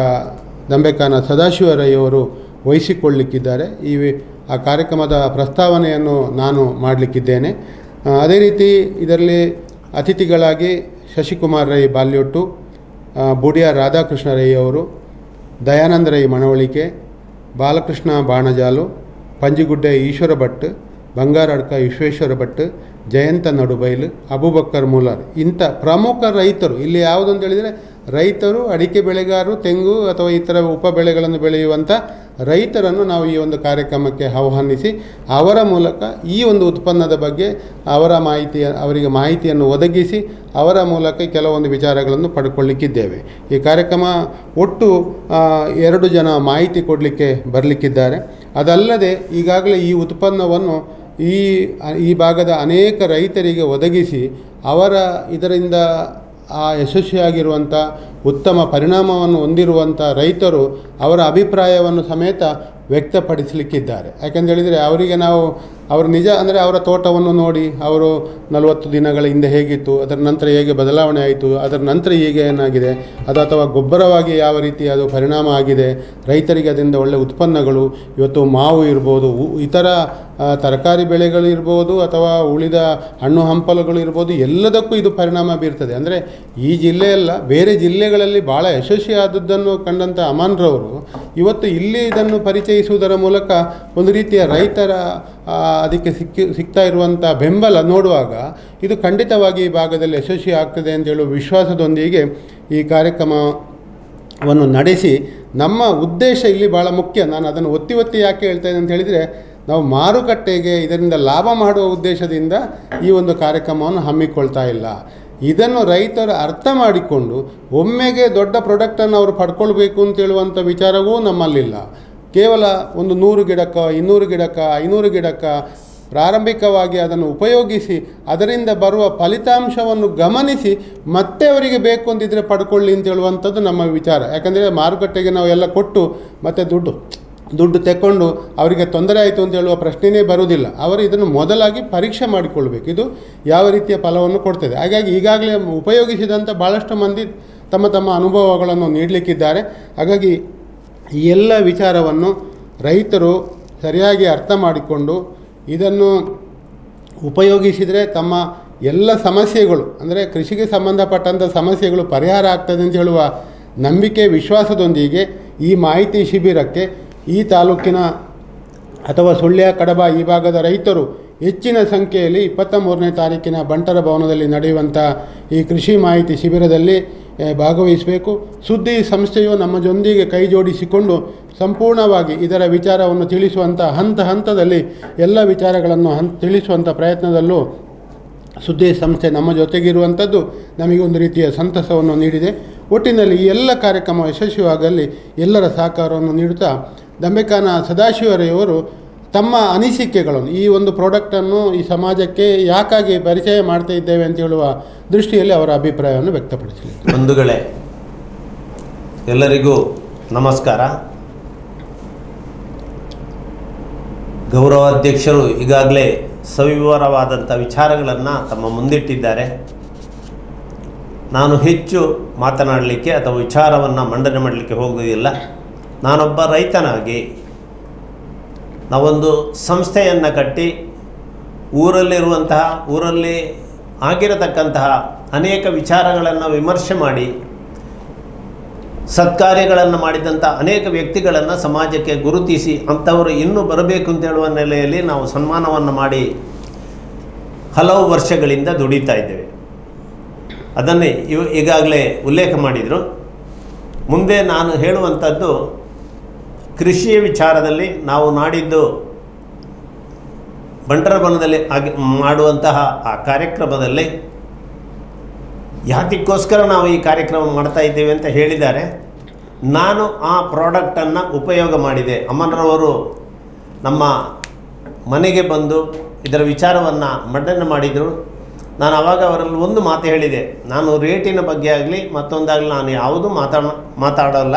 ದಂಬೆಕಾನ ಸದಾಶಿವರಯ್ಯವರು ವಹಿಸಿಕೊಳ್ಳಲಿಕ್ಕಿದ್ದಾರೆ. ಆ ಕಾರ್ಯಕ್ರಮದ ಪ್ರಸ್ತಾವನೆಯನ್ನು ನಾನು ಮಾಡಲಿಕ್ಕಿದ್ದೇನೆ. ಅದೇ ರೀತಿ ಇದರಲ್ಲಿ ಅತಿಥಿಗಳಾಗಿ ಶಶಿಕುಮಾರ್ ರೈ ಬಾಲ್ಯೊಟ್ಟು, ಬೂಡಿಯ ರಾಧಾಕೃಷ್ಣ ರೈ ಅವರು, ದಯಾನಂದ ರೈ ಮಣವಳಿಕೆ, ಬಾಲಕೃಷ್ಣ ಬಾಣಜಾಲು, ಪಂಜಿಗುಡ್ಡೆ ಈಶ್ವರ ಭಟ್, ಬಂಗಾರಡ್ಕ ವಿಶ್ವೇಶ್ವರ ಭಟ್, ಜಯಂತ ನಡುಬೈಲು, ಅಬೂಬಕ್ಕರ್ ಮುಲಾರ್, ಇಂಥ ಪ್ರಮುಖ ರೈತರು. ಇಲ್ಲಿ ಯಾವುದು ಅಂತ ಹೇಳಿದರೆ ರೈತರು, ಅಡಿಕೆ ಬೆಳೆಗಾರರು, ತೆಂಗು ಅಥವಾ ಇತರ ಉಪ ಬೆಳೆಗಳನ್ನು ಬೆಳೆಯುವಂಥ ರೈತರನ್ನು ನಾವು ಈ ಒಂದು ಕಾರ್ಯಕ್ರಮಕ್ಕೆ ಆಹ್ವಾನಿಸಿ ಅವರ ಮೂಲಕ ಈ ಒಂದು ಉತ್ಪನ್ನದ ಬಗ್ಗೆ ಅವರಿಗೆ ಮಾಹಿತಿಯನ್ನು ಒದಗಿಸಿ ಅವರ ಮೂಲಕ ಕೆಲವೊಂದು ವಿಚಾರಗಳನ್ನು ಪಡ್ಕೊಳ್ಳಿಕ್ಕಿದ್ದೇವೆ. ಈ ಕಾರ್ಯಕ್ರಮ ಒಟ್ಟು 2 ಜನ ಮಾಹಿತಿ ಕೊಡಲಿಕ್ಕೆ ಬರಲಿಕ್ಕಿದ್ದಾರೆ. ಅದಲ್ಲದೆ ಈಗಾಗಲೇ ಈ ಉತ್ಪನ್ನವನ್ನು ಈ ಭಾಗದ ಅನೇಕ ರೈತರಿಗೆ ಒದಗಿಸಿ ಇದರಿಂದ ಯಶಸ್ವಿಯಾಗಿರುವಂಥ ಉತ್ತಮ ಪರಿಣಾಮವನ್ನು ಹೊಂದಿರುವಂಥ ರೈತರು ಅವರ ಅಭಿಪ್ರಾಯವನ್ನು ಸಮೇತ ವ್ಯಕ್ತಪಡಿಸಲಿಕ್ಕಿದ್ದಾರೆ. ಯಾಕೆಂದೇಳಿದರೆ ಅವರಿಗೆ ಅವರು ನಿಜ ಅಂದರೆ ಅವರ ತೋಟವನ್ನು ನೋಡಿ ಅವರು 40 ದಿನಗಳ ಹಿಂದೆ ಹೇಗಿತ್ತು, ಅದರ ನಂತರ ಹೇಗೆ ಬದಲಾವಣೆ ಆಯಿತು, ಅದರ ನಂತರ ಈಗ ಏನಾಗಿದೆ, ಅಥವಾ ಗೊಬ್ಬರವಾಗಿ ಯಾವ ರೀತಿ ಅದು ಪರಿಣಾಮ ಆಗಿದೆ, ರೈತರಿಗೆ ಅದರಿಂದ ಒಳ್ಳೆಯ ಉತ್ಪನ್ನಗಳು, ಇವತ್ತು ಮಾವು ಇರ್ಬೋದು, ಇತರ ತರಕಾರಿ ಬೆಳೆಗಳು ಇರ್ಬೋದು, ಅಥವಾ ಉಳಿದ ಹಣ್ಣು ಹಂಪಲುಗಳು ಇರ್ಬೋದು, ಎಲ್ಲದಕ್ಕೂ ಇದು ಪರಿಣಾಮ ಬೀರ್ತದೆ. ಅಂದರೆ ಈ ಜಿಲ್ಲೆಯಲ್ಲ, ಬೇರೆ ಜಿಲ್ಲೆಗಳಲ್ಲಿ ಭಾಳ ಯಶಸ್ವಿಯಾದದ್ದನ್ನು ಕಂಡಂಥ ಅಮಾನ್ರವರು ಇವತ್ತು ಇಲ್ಲಿ ಇದನ್ನು ಪರಿಚಯಿಸುವುದರ ಮೂಲಕ ಒಂದು ರೀತಿಯ ರೈತರ ಅದಕ್ಕೆ ಸಿಗ್ತಾ ಇರುವಂಥ ಬೆಂಬಲ ನೋಡುವಾಗ ಇದು ಖಂಡಿತವಾಗಿ ಈ ಭಾಗದಲ್ಲಿ ಯಶಸ್ವಿ ಆಗ್ತದೆ ಅಂತ ಹೇಳುವ ವಿಶ್ವಾಸದೊಂದಿಗೆ ಈ ಕಾರ್ಯಕ್ರಮವನ್ನು ನಡೆಸಿ ನಮ್ಮ ಉದ್ದೇಶ ಇಲ್ಲಿ ಭಾಳ ಮುಖ್ಯ. ನಾನು ಅದನ್ನು ಒತ್ತಿ ಯಾಕೆ ಹೇಳ್ತೇನೆ ಅಂತ ಹೇಳಿದರೆ, ನಾವು ಮಾರುಕಟ್ಟೆಗೆ ಇದರಿಂದ ಲಾಭ ಮಾಡುವ ಉದ್ದೇಶದಿಂದ ಈ ಒಂದು ಕಾರ್ಯಕ್ರಮವನ್ನು ಹಮ್ಮಿಕೊಳ್ತಾ ಇಲ್ಲ. ಇದನ್ನು ರೈತರು ಅರ್ಥ ಮಾಡಿಕೊಂಡು ಒಮ್ಮೆಗೆ ದೊಡ್ಡ ಪ್ರಾಡಕ್ಟನ್ನು ಅವರು ಪಡ್ಕೊಳ್ಬೇಕು ಅಂತೇಳುವಂಥ ವಿಚಾರವೂ ನಮ್ಮಲ್ಲಿಲ್ಲ. ಕೇವಲ ಒಂದು 100 ಗಿಡಕ್ಕೆ, 200 ಗಿಡಕ್ಕೆ, 500 ಗಿಡಕ್ಕೆ ಪ್ರಾರಂಭಿಕವಾಗಿ ಅದನ್ನು ಉಪಯೋಗಿಸಿ ಅದರಿಂದ ಬರುವ ಫಲಿತಾಂಶವನ್ನು ಗಮನಿಸಿ ಮತ್ತೆ ಅವರಿಗೆ ಬೇಕು ಅಂತಿದ್ದರೆ ಪಡ್ಕೊಳ್ಳಿ ಅಂತ ಹೇಳುವಂಥದ್ದು ನಮ್ಮ ವಿಚಾರ. ಯಾಕಂದರೆ ಮಾರುಕಟ್ಟೆಗೆ ನಾವು ಎಲ್ಲ ಕೊಟ್ಟು ಮತ್ತು ದುಡ್ಡು ತೆಕ್ಕೊಂಡು ಅವರಿಗೆ ತೊಂದರೆ ಆಯಿತು ಅಂತ ಹೇಳುವ ಪ್ರಶ್ನೆಯೇ ಬರುವುದಿಲ್ಲ. ಅವರು ಇದನ್ನು ಮೊದಲಾಗಿ ಪರೀಕ್ಷೆ ಮಾಡಿಕೊಳ್ಬೇಕು, ಇದು ಯಾವ ರೀತಿಯ ಫಲವನ್ನು ಕೊಡ್ತದೆ. ಹಾಗಾಗಿ ಈಗಾಗಲೇ ಉಪಯೋಗಿಸಿದಂಥ ಭಾಳಷ್ಟು ಮಂದಿ ತಮ್ಮ ಅನುಭವಗಳನ್ನು ನೀಡಲಿಕ್ಕಿದ್ದಾರೆ. ಹಾಗಾಗಿ ಈ ಎಲ್ಲ ವಿಚಾರವನ್ನು ರೈತರು ಸರಿಯಾಗಿ ಅರ್ಥ ಮಾಡಿಕೊಂಡು ಇದನ್ನು ಉಪಯೋಗಿಸಿದರೆ ತಮ್ಮ ಎಲ್ಲ ಸಮಸ್ಯೆಗಳು ಅಂದರೆ ಕೃಷಿಗೆ ಸಂಬಂಧಪಟ್ಟಂಥ ಸಮಸ್ಯೆಗಳು ಪರಿಹಾರ ಆಗ್ತದೆ ಅಂತ ಹೇಳುವ ನಂಬಿಕೆ ವಿಶ್ವಾಸದೊಂದಿಗೆ ಈ ಮಾಹಿತಿ ಶಿಬಿರಕ್ಕೆ ಈ ತಾಲೂಕಿನ ಅಥವಾ ಸುಳ್ಯ ಕಡಬ ಈ ಭಾಗದ ರೈತರು ಹೆಚ್ಚಿನ ಸಂಖ್ಯೆಯಲ್ಲಿ 23ನೇ ತಾರೀಕಿನ ಬಂಟರ ಭವನದಲ್ಲಿ ನಡೆಯುವಂಥ ಈ ಕೃಷಿ ಮಾಹಿತಿ ಶಿಬಿರದಲ್ಲಿ ಭಾಗವಹಿಸಬೇಕು. ಸುದ್ದಿ ಸಂಸ್ಥೆಯು ನಮ್ಮ ಜೊತೆಗೆ ಕೈ ಜೋಡಿಸಿಕೊಂಡು ಸಂಪೂರ್ಣವಾಗಿ ಇದರ ವಿಚಾರವನ್ನು ತಿಳಿಸುವಂಥ ಹಂತದಲ್ಲಿ ಎಲ್ಲ ವಿಚಾರಗಳನ್ನು ತಿಳಿಸುವಂಥ ಪ್ರಯತ್ನದಲ್ಲೂ ಸುದ್ದಿ ಸಂಸ್ಥೆ ನಮ್ಮ ಜೊತೆಗಿರುವಂಥದ್ದು ನಮಗೊಂದು ರೀತಿಯ ಸಂತಸವನ್ನು ನೀಡಿದೆ. ಒಟ್ಟಿನಲ್ಲಿ ಈ ಎಲ್ಲ ಕಾರ್ಯಕ್ರಮ ಯಶಸ್ವಿಯಾಗಲಿ ಎಲ್ಲರ ಸಹಕಾರವನ್ನು ನೀಡುತ್ತಾ ದಂಬೆಕಾನ ಸದಾಶಿವರವರು ತಮ್ಮ ಅನಿಸಿಕೆಗಳನ್ನು ಈ ಒಂದು ಪ್ರಾಡಕ್ಟನ್ನು ಈ ಸಮಾಜಕ್ಕೆ ಯಾಕಾಗಿ ಪರಿಚಯ ಮಾಡ್ತಾ ಇದ್ದೇವೆ ಅಂತ ಹೇಳುವ ದೃಷ್ಟಿಯಲ್ಲಿ ಅವರ ಅಭಿಪ್ರಾಯವನ್ನು ವ್ಯಕ್ತಪಡಿಸಿದರು. ಬಂಧುಗಳೇ, ಎಲ್ಲರಿಗೂ ನಮಸ್ಕಾರ. ಗೌರವಾಧ್ಯಕ್ಷರು ಈಗಾಗಲೇ ಸವಿವರವಾದಂಥ ವಿಚಾರಗಳನ್ನು ತಮ್ಮ ಮುಂದಿಟ್ಟಿದ್ದಾರೆ. ನಾನು ಹೆಚ್ಚು ಮಾತನಾಡಲಿಕ್ಕೆ ಅಥವಾ ವಿಚಾರವನ್ನು ಮಂಡನೆ ಮಾಡಲಿಕ್ಕೆ ಹೋಗುವುದಿಲ್ಲ. ನಾನೊಬ್ಬ ರೈತನಾಗಿ ನಾವೊಂದು ಸಂಸ್ಥೆಯನ್ನು ಕಟ್ಟಿ ಊರಲ್ಲಿ ಆಗಿರತಕ್ಕಂತಹ ಅನೇಕ ವಿಚಾರಗಳನ್ನು ವಿಮರ್ಶೆ ಮಾಡಿ ಸತ್ಕಾರ್ಯಗಳನ್ನು ಮಾಡಿದಂಥ ಅನೇಕ ವ್ಯಕ್ತಿಗಳನ್ನು ಸಮಾಜಕ್ಕೆ ಗುರುತಿಸಿ ಅಂಥವರು ಇನ್ನೂ ಬರಬೇಕು ಅಂತ ಹೇಳುವ ನೆಲೆಯಲ್ಲಿ ನಾವು ಸನ್ಮಾನವನ್ನು ಮಾಡಿ ಹಲವು ವರ್ಷಗಳಿಂದ ದುಡಿತಾ ಇದ್ದೇವೆ. ಅದನ್ನೇ ಈಗಾಗಲೇ ಉಲ್ಲೇಖ ಮಾಡಿದರು. ಮುಂದೆ ನಾನು ಹೇಳುವಂಥದ್ದು ಕೃಷಿಯ ವಿಚಾರದಲ್ಲಿ ನಾವು ನಾಡಿದ್ದು ಬಂಟರ ಬನದಲ್ಲಿ ಮಾಡುವಂತಹ ಆ ಕಾರ್ಯಕ್ರಮದಲ್ಲಿ ಯಾತಕ್ಕೋಸ್ಕರ ನಾವು ಈ ಕಾರ್ಯಕ್ರಮ ಮಾಡ್ತಾ ಇದ್ದೇವೆ ಅಂತ ಹೇಳಿದ್ದಾರೆ. ನಾನು ಆ ಪ್ರಾಡಕ್ಟನ್ನು ಉಪಯೋಗ ಮಾಡಿದೆ. ಅಮನ್ರವರು ನಮ್ಮ ಮನೆಗೆ ಬಂದು ಇದರ ವಿಚಾರವನ್ನು ಮಂಡನೆ ಮಾಡಿದರು. ನಾನು ಆವಾಗ ಅವರಲ್ಲಿ ಒಂದು ಮಾತು ಹೇಳಿದೆ, ನಾನು ರೇಟಿನ ಬಗ್ಗೆ ಆಗಲಿ ಮತ್ತೊಂದಾಗಲಿ ನಾನು ಯಾವುದೂ ಮಾತಾಡೋಲ್ಲ.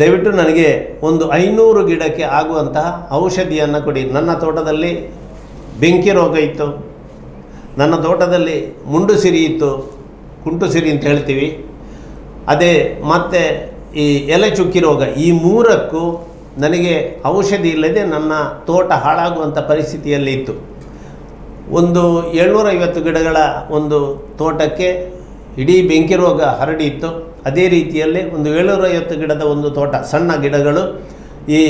ದಯವಿಟ್ಟು ನನಗೆ ಒಂದು 500 ಗಿಡಕ್ಕೆ ಆಗುವಂತಹ ಔಷಧಿಯನ್ನು ಕೊಡಿ. ನನ್ನ ತೋಟದಲ್ಲಿ ಬೆಂಕಿ ರೋಗ ಇತ್ತು, ನನ್ನ ತೋಟದಲ್ಲಿ ಮುಂಡು ಸಿರಿ ಇತ್ತು, ಕುಂಟು ಸಿರಿ ಅಂತ ಹೇಳ್ತೀವಿ, ಅದೇ ಮತ್ತು ಈ ಎಲೆ ಚುಕ್ಕಿ ರೋಗ, ಈ 3ಕ್ಕೂ ನನಗೆ ಔಷಧಿ ಇಲ್ಲದೆ ನನ್ನ ತೋಟ ಹಾಳಾಗುವಂಥ ಪರಿಸ್ಥಿತಿಯಲ್ಲಿ ಇತ್ತು. ಒಂದು 750 ಗಿಡಗಳ ಒಂದು ತೋಟಕ್ಕೆ ಇಡೀ ಬೆಂಕಿ ರೋಗ ಹರಡಿತ್ತು. ಅದೇ ರೀತಿಯಲ್ಲಿ ಒಂದು 750 ಗಿಡದ ಒಂದು ತೋಟ ಸಣ್ಣ ಗಿಡಗಳು ಈ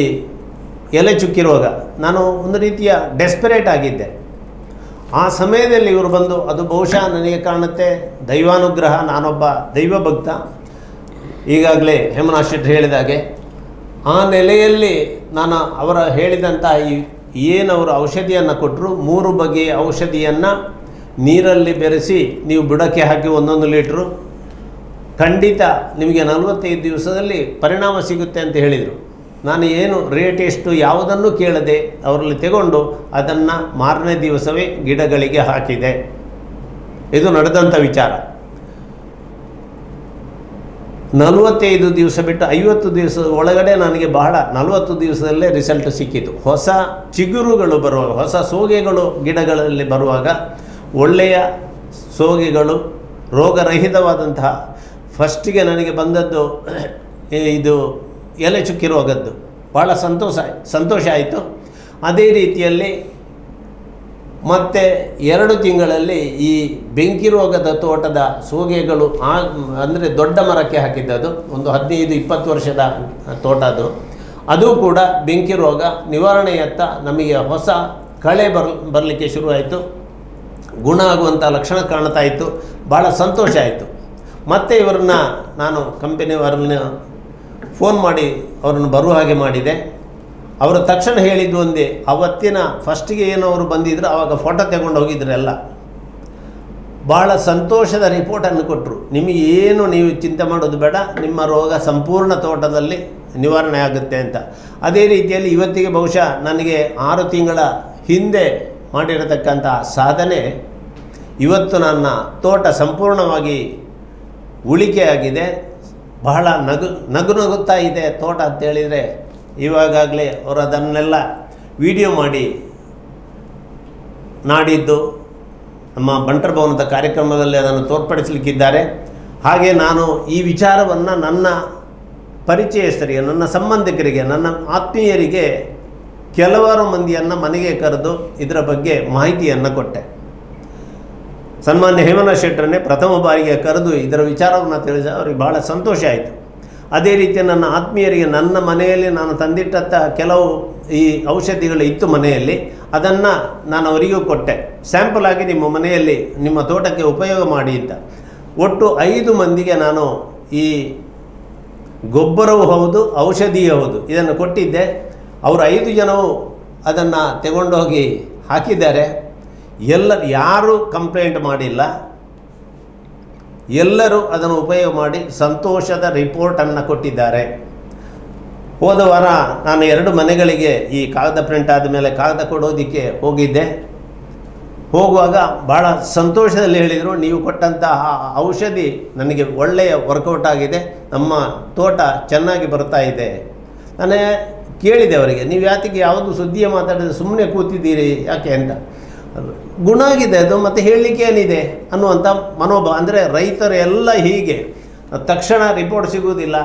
ಎಲೆ ಚುಕ್ಕಿ ರೋಗ. ನಾನು ಒಂದು ರೀತಿಯ ಡೆಸ್ಪರೇಟ್ ಆಗಿದ್ದೆ. ಆ ಸಮಯದಲ್ಲಿ ಇವರು ಬಂದು, ಅದು ಬಹುಶಃ ನನಗೆ ಕಾಣುತ್ತೆ ದೈವಾನುಗ್ರಹ, ನಾನೊಬ್ಬ ದೈವ ಭಕ್ತ, ಈಗಾಗಲೇ ಹೇಮನಾಥ್ ಶೆಟ್ಟಿ ಹೇಳಿದಾಗೆ ಆ ನೆಲೆಯಲ್ಲಿ ನಾನು ಅವರ ಹೇಳಿದಂಥ ಏನವರು ಔಷಧಿಯನ್ನು ಕೊಟ್ಟರು, 3 ಬಗೆಯ ಔಷಧಿಯನ್ನು ನೀರಲ್ಲಿ ಬೆರೆಸಿ ನೀವು ಬುಡಕ್ಕೆ ಹಾಕಿ 1 ಲೀಟ್ರು, ಖಂಡಿತ ನಿಮಗೆ 45 ದಿವಸದಲ್ಲಿ ಪರಿಣಾಮ ಸಿಗುತ್ತೆ ಅಂತ ಹೇಳಿದರು. ನಾನು ಏನು ರೇಟ್ ಎಷ್ಟು ಯಾವುದನ್ನು ಕೇಳದೆ ಅವರಲ್ಲಿ ತಗೊಂಡು ಅದನ್ನು ಮಾರನೇ ದಿವಸವೇ ಗಿಡಗಳಿಗೆ ಹಾಕಿದೆ. ಇದು ನಡೆದಂಥ ವಿಚಾರ. 45 ದಿವಸ ಬಿಟ್ಟು 50 ದಿವಸದ ಒಳಗಡೆ ನನಗೆ 40 ದಿವಸದಲ್ಲೇ ರಿಸಲ್ಟ್ ಸಿಕ್ಕಿತು. ಹೊಸ ಚಿಗುರುಗಳು ಬರುವಾಗ, ಹೊಸ ಸೋಗೆಗಳು ಗಿಡಗಳಲ್ಲಿ ಬರುವಾಗ, ಒಳ್ಳೆಯ ಸೋಗೆಗಳು, ರೋಗರಹಿತವಾದಂತಹ, ಫಸ್ಟಿಗೆ ನನಗೆ ಬಂದದ್ದು ಇದು ಎಲೆ ಚುಕ್ಕಿ ರೋಗದ್ದು, ಭಾಳ ಸಂತೋಷ ಆಯಿತು. ಅದೇ ರೀತಿಯಲ್ಲಿ ಮತ್ತು 2 ತಿಂಗಳಲ್ಲಿ ಈ ಬೆಂಕಿ ರೋಗದ ತೋಟದ ಸೋಗೆಗಳು ಅಂದರೆ ದೊಡ್ಡ ಮರಕ್ಕೆ ಹಾಕಿದ್ದದು, ಒಂದು 15-20 ವರ್ಷದ ತೋಟ ಅದು ಕೂಡ ಬೆಂಕಿ ರೋಗ ನಿವಾರಣೆಯತ್ತ ನಮಗೆ ಹೊಸ ಕಳೆ ಬರಲಿಕ್ಕೆ ಶುರುವಾಯಿತು, ಗುಣ ಆಗುವಂಥ ಲಕ್ಷಣ ಕಾಣ್ತಾ ಇತ್ತು. ಭಾಳ ಸಂತೋಷ ಆಯಿತು. ಮತ್ತು ಇವರನ್ನ ನಾನು ಕಂಪನಿಯವರನ್ನ ಫೋನ್ ಮಾಡಿ ಅವ್ರನ್ನ ಬರುವ ಹಾಗೆ ಮಾಡಿದೆ. ಅವರು ತಕ್ಷಣ ಹೇಳಿದ್ದು ಒಂದೇ, ಅವತ್ತಿನ ಫಸ್ಟಿಗೆ ಏನೋ ಅವರು ಬಂದಿದ್ದರು, ಆವಾಗ ಫೋಟೋ ತಗೊಂಡು ಹೋಗಿದ್ರೆಲ್ಲ. ಭಾಳ ಸಂತೋಷದ ರಿಪೋರ್ಟನ್ನು ಕೊಟ್ಟರು. ನಿಮಗೇನು ನೀವು ಚಿಂತೆ ಮಾಡೋದು ಬೇಡ, ನಿಮ್ಮ ರೋಗ ಸಂಪೂರ್ಣ ತೋಟದಲ್ಲಿ ನಿವಾರಣೆ ಆಗುತ್ತೆ ಅಂತ. ಅದೇ ರೀತಿಯಲ್ಲಿ ಇವತ್ತಿಗೆ ಬಹುಶಃ ನನಗೆ 6 ತಿಂಗಳ ಹಿಂದೆ ಮಾಡಿರತಕ್ಕಂಥ ಸಾಧನೆ ಇವತ್ತು ನನ್ನ ತೋಟ ಸಂಪೂರ್ಣವಾಗಿ ಉಳಿಕೆಯಾಗಿದೆ. ಬಹಳ ನಗುತ್ತಾ ಇದೆ ತೋಟ ಅಂತೇಳಿದರೆ, ಇವಾಗಲೇ ಅವರು ಅದನ್ನೆಲ್ಲ ವಿಡಿಯೋ ಮಾಡಿ ನಾಡಿದ್ದು ನಮ್ಮ ಬಂಟರ ಭವನದ ಕಾರ್ಯಕ್ರಮದಲ್ಲಿ ಅದನ್ನು ತೋರ್ಪಡಿಸಲಿಕ್ಕಿದ್ದಾರೆ. ಹಾಗೆ ನಾನು ಈ ವಿಚಾರವನ್ನು ನನ್ನ ಪರಿಚಯಸ್ಥರಿಗೆ, ನನ್ನ ಸಂಬಂಧಿಕರಿಗೆ, ನನ್ನ ಆತ್ಮೀಯರಿಗೆ ಕೆಲವಾರು ಮಂದಿಯನ್ನು ಮನೆಗೆ ಕರೆದು ಇದರ ಬಗ್ಗೆ ಮಾಹಿತಿಯನ್ನು ಕೊಟ್ಟೆ. ಸನ್ಮಾನ್ಯ ಹೇಮನಾಥ್ ಶೆಟ್ಟರನ್ನೇ ಪ್ರಥಮ ಬಾರಿಗೆ ಕರೆದು ಇದರ ವಿಚಾರವನ್ನು ತಿಳಿದ ಅವ್ರಿಗೆ ಭಾಳ ಸಂತೋಷ ಆಯಿತು. ಅದೇ ರೀತಿ ನನ್ನ ಆತ್ಮೀಯರಿಗೆ ನನ್ನ ಮನೆಯಲ್ಲಿ ನಾನು ತಂದಿಟ್ಟಂಥ ಕೆಲವು ಈ ಔಷಧಿಗಳು ಇತ್ತು ಮನೆಯಲ್ಲಿ, ಅದನ್ನು ನಾನು ಅವರಿಗೂ ಕೊಟ್ಟೆ, ಸ್ಯಾಂಪಲ್ ಆಗಿ ನಿಮ್ಮ ಮನೆಯಲ್ಲಿ ನಿಮ್ಮ ತೋಟಕ್ಕೆ ಉಪಯೋಗ ಮಾಡಿ ಅಂತ. ಒಟ್ಟು 5 ಮಂದಿಗೆ ನಾನು ಈ ಗೊಬ್ಬರವೂ ಹೌದು ಔಷಧಿಯೂ ಹೌದು ಇದನ್ನು ಕೊಟ್ಟಿದ್ದೆ. ಅವರು 5 ಜನವು ಅದನ್ನು ತಗೊಂಡೋಗಿ ಹಾಕಿದ್ದಾರೆ. ಯಾರೂ ಕಂಪ್ಲೇಂಟ್ ಮಾಡಿಲ್ಲ, ಎಲ್ಲರೂ ಅದನ್ನು ಉಪಯೋಗ ಮಾಡಿ ಸಂತೋಷದ ರಿಪೋರ್ಟನ್ನು ಕೊಟ್ಟಿದ್ದಾರೆ. ಹೋದ ವಾರ ನಾನು 2 ಮನೆಗಳಿಗೆ ಈ ಕಾಗದ ಪ್ರಿಂಟ್ ಆದಮೇಲೆ ಕಾಗದ ಕೊಡೋದಕ್ಕೆ ಹೋಗಿದ್ದೆ. ಹೋಗುವಾಗ ಭಾಳ ಸಂತೋಷದಲ್ಲಿ ಹೇಳಿದರು, ನೀವು ಕೊಟ್ಟಂತಹ ಔಷಧಿ ನನಗೆ ಒಳ್ಳೆಯ ವರ್ಕೌಟ್ ಆಗಿದೆ, ನಮ್ಮ ತೋಟ ಚೆನ್ನಾಗಿ ಬರ್ತಾ ಇದೆ. ನಾನು ಕೇಳಿದೆ ಅವರಿಗೆ, ನೀವು ಯಾತಿಗೆ ಯಾವುದು ಸುದ್ದಿಯ ಮಾತಾಡಿದ್ರೆ ಸುಮ್ಮನೆ ಕೂತಿದ್ದೀರಿ ಯಾಕೆ ಅಂತ. ಗುಣ ಆಗಿದೆ ಅದು, ಮತ್ತು ಹೇಳಲಿಕ್ಕೆ ಏನಿದೆ ಅನ್ನುವಂಥ ಮನೋಭಾವ. ಅಂದರೆ ರೈತರು ಎಲ್ಲ ಹೀಗೆ ತಕ್ಷಣ ರಿಪೋರ್ಟ್ ಸಿಗುವುದಿಲ್ಲ.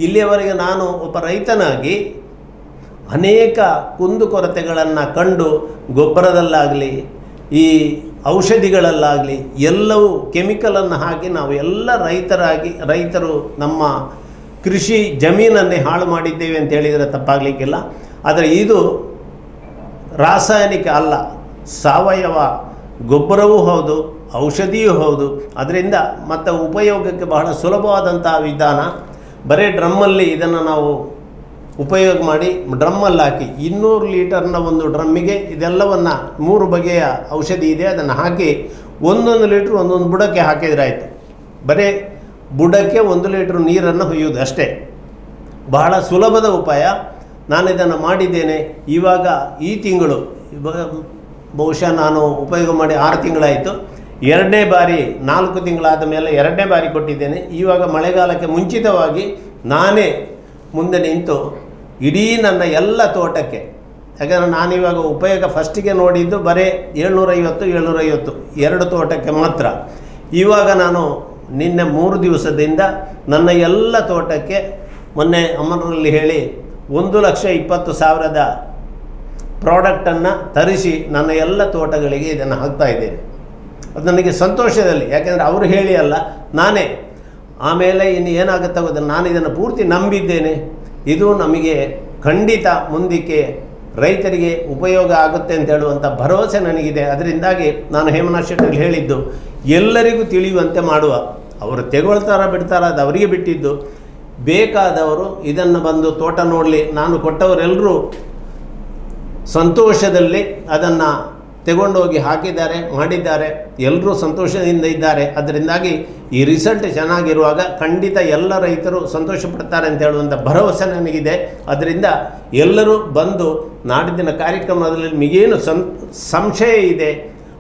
ಇಲ್ಲಿಯವರೆಗೆ ನಾನು ಒಬ್ಬ ರೈತನಾಗಿ ಅನೇಕ ಕುಂದುಕೊರತೆಗಳನ್ನು ಕಂಡು ಗೊಬ್ಬರದಲ್ಲಾಗಲಿ ಈ ಔಷಧಿಗಳಲ್ಲಾಗಲಿ ಎಲ್ಲವೂ ಕೆಮಿಕಲನ್ನು ಹಾಕಿ ನಾವು ಎಲ್ಲ ರೈತರು ನಮ್ಮ ಕೃಷಿ ಜಮೀನನ್ನೇ ಹಾಳು ಮಾಡಿದ್ದೇವೆ ಅಂತ ಹೇಳಿದರೆ ತಪ್ಪಾಗಲಿಕ್ಕಿಲ್ಲ. ಆದರೆ ಇದು ರಾಸಾಯನಿಕ ಅಲ್ಲ, ಸಾವಯವ ಗೊಬ್ಬರವೂ ಹೌದು ಔಷಧಿಯೂ ಹೌದು. ಅದರಿಂದ ಮತ್ತು ಉಪಯೋಗಕ್ಕೆ ಬಹಳ ಸುಲಭವಾದಂತಹ ವಿಧಾನ. ಬರೀ ಡ್ರಮ್ಮಲ್ಲಿ ಇದನ್ನು ನಾವು ಉಪಯೋಗ ಮಾಡಿ ಡ್ರಮ್ಮಲ್ಲಿ ಹಾಕಿ 200 ಲೀಟರ್ನ ಒಂದು ಡ್ರಮ್ಮಿಗೆ ಇದೆಲ್ಲವನ್ನು 3 ಬಗೆಯ ಔಷಧಿ ಇದೆ, ಅದನ್ನು ಹಾಕಿ 1 ಲೀಟ್ರ್ ಒಂದೊಂದು ಬುಡಕ್ಕೆ ಹಾಕಿದ್ರಾಯಿತು. ಬರೀ ಬುಡಕ್ಕೆ 1 ಲೀಟ್ರ್ ನೀರನ್ನು ಹುಯ್ಯೋದು ಅಷ್ಟೇ. ಬಹಳ ಸುಲಭದ ಉಪಾಯ. ನಾನು ಇದನ್ನು ಮಾಡಿದ್ದೇನೆ. ಇವಾಗ ಈ ತಿಂಗಳು ಬಹುಶಃ ನಾನು ಉಪಯೋಗ ಮಾಡಿ 6 ತಿಂಗಳಾಯಿತು. 2ನೇ ಬಾರಿ 4 ತಿಂಗಳಾದ ಮೇಲೆ 2ನೇ ಬಾರಿ ಕೊಟ್ಟಿದ್ದೇನೆ. ಇವಾಗ ಮಳೆಗಾಲಕ್ಕೆ ಮುಂಚಿತವಾಗಿ ನಾನೇ ಮುಂದೆ ನಿಂತು ಇಡೀ ನನ್ನ ಎಲ್ಲ ತೋಟಕ್ಕೆ, ಯಾಕಂದರೆ ನಾನಿವಾಗ ಉಪಯೋಗ ಫಸ್ಟಿಗೆ ನೋಡಿದ್ದು ಬರೀ 750 2 ತೋಟಕ್ಕೆ ಮಾತ್ರ. ಇವಾಗ ನಾನು ನಿನ್ನೆ 3 ದಿವಸದಿಂದ ನನ್ನ ಎಲ್ಲ ತೋಟಕ್ಕೆ ಮೊನ್ನೆ ಅಮ್ಮನರಲ್ಲಿ ಹೇಳಿ 1,20,000 ಪ್ರಾಡಕ್ಟನ್ನು ತರಿಸಿ ನನ್ನ ಎಲ್ಲ ತೋಟಗಳಿಗೆ ಇದನ್ನು ಹಾಕ್ತಾಯಿದ್ದೇನೆ. ಅದು ನನಗೆ ಸಂತೋಷದಲ್ಲಿ, ಯಾಕೆಂದರೆ ಅವರು ಹೇಳಿ ಅಲ್ಲ, ನಾನೇ. ಆಮೇಲೆ ಇನ್ನು ಏನಾಗುತ್ತೆ ಗೊತ್ತಿಲ್ಲ, ನಾನು ಇದನ್ನು ಪೂರ್ತಿ ನಂಬಿದ್ದೇನೆ. ಇದು ನಮಗೆ ಖಂಡಿತ ಮುಂದಕ್ಕೆ ರೈತರಿಗೆ ಉಪಯೋಗ ಆಗುತ್ತೆ ಅಂತ ಹೇಳುವಂಥ ಭರವಸೆ ನನಗಿದೆ. ಅದರಿಂದಾಗಿ ನಾನು ಹೇಮನಾಥ್ ಶೆಟ್ಟರಲ್ಲಿ ಹೇಳಿದ್ದು ಎಲ್ಲರಿಗೂ ತಿಳಿಯುವಂತೆ ಮಾಡುವ. ಅವರು ತೆಗೊಳ್ತಾರ ಬಿಡ್ತಾರ ಅದು ಅವರಿಗೆ ಬಿಟ್ಟಿದ್ದು. ಬೇಕಾದವರು ಇದನ್ನು ಬಂದು ತೋಟ ನೋಡಲಿ. ನಾನು ಕೊಟ್ಟವರೆಲ್ಲರೂ ಸಂತೋಷದಲ್ಲಿ ಅದನ್ನು ತಗೊಂಡೋಗಿ ಹಾಕಿದ್ದಾರೆ, ಮಾಡಿದ್ದಾರೆ, ಎಲ್ಲರೂ ಸಂತೋಷದಿಂದ ಇದ್ದಾರೆ. ಅದರಿಂದಾಗಿ ಈ ರಿಸಲ್ಟ್ ಚೆನ್ನಾಗಿರುವಾಗ ಖಂಡಿತ ಎಲ್ಲ ರೈತರು ಸಂತೋಷ ಪಡ್ತಾರೆ ಅಂತ ಹೇಳುವಂಥ ಭರವಸೆ ನನಗಿದೆ. ಅದರಿಂದ ಎಲ್ಲರೂ ಬಂದು ನಾಡಿನ ಕಾರ್ಯಕ್ರಮದಲ್ಲಿ ನಿಮಗೇನು ಸಂಶಯ ಇದೆ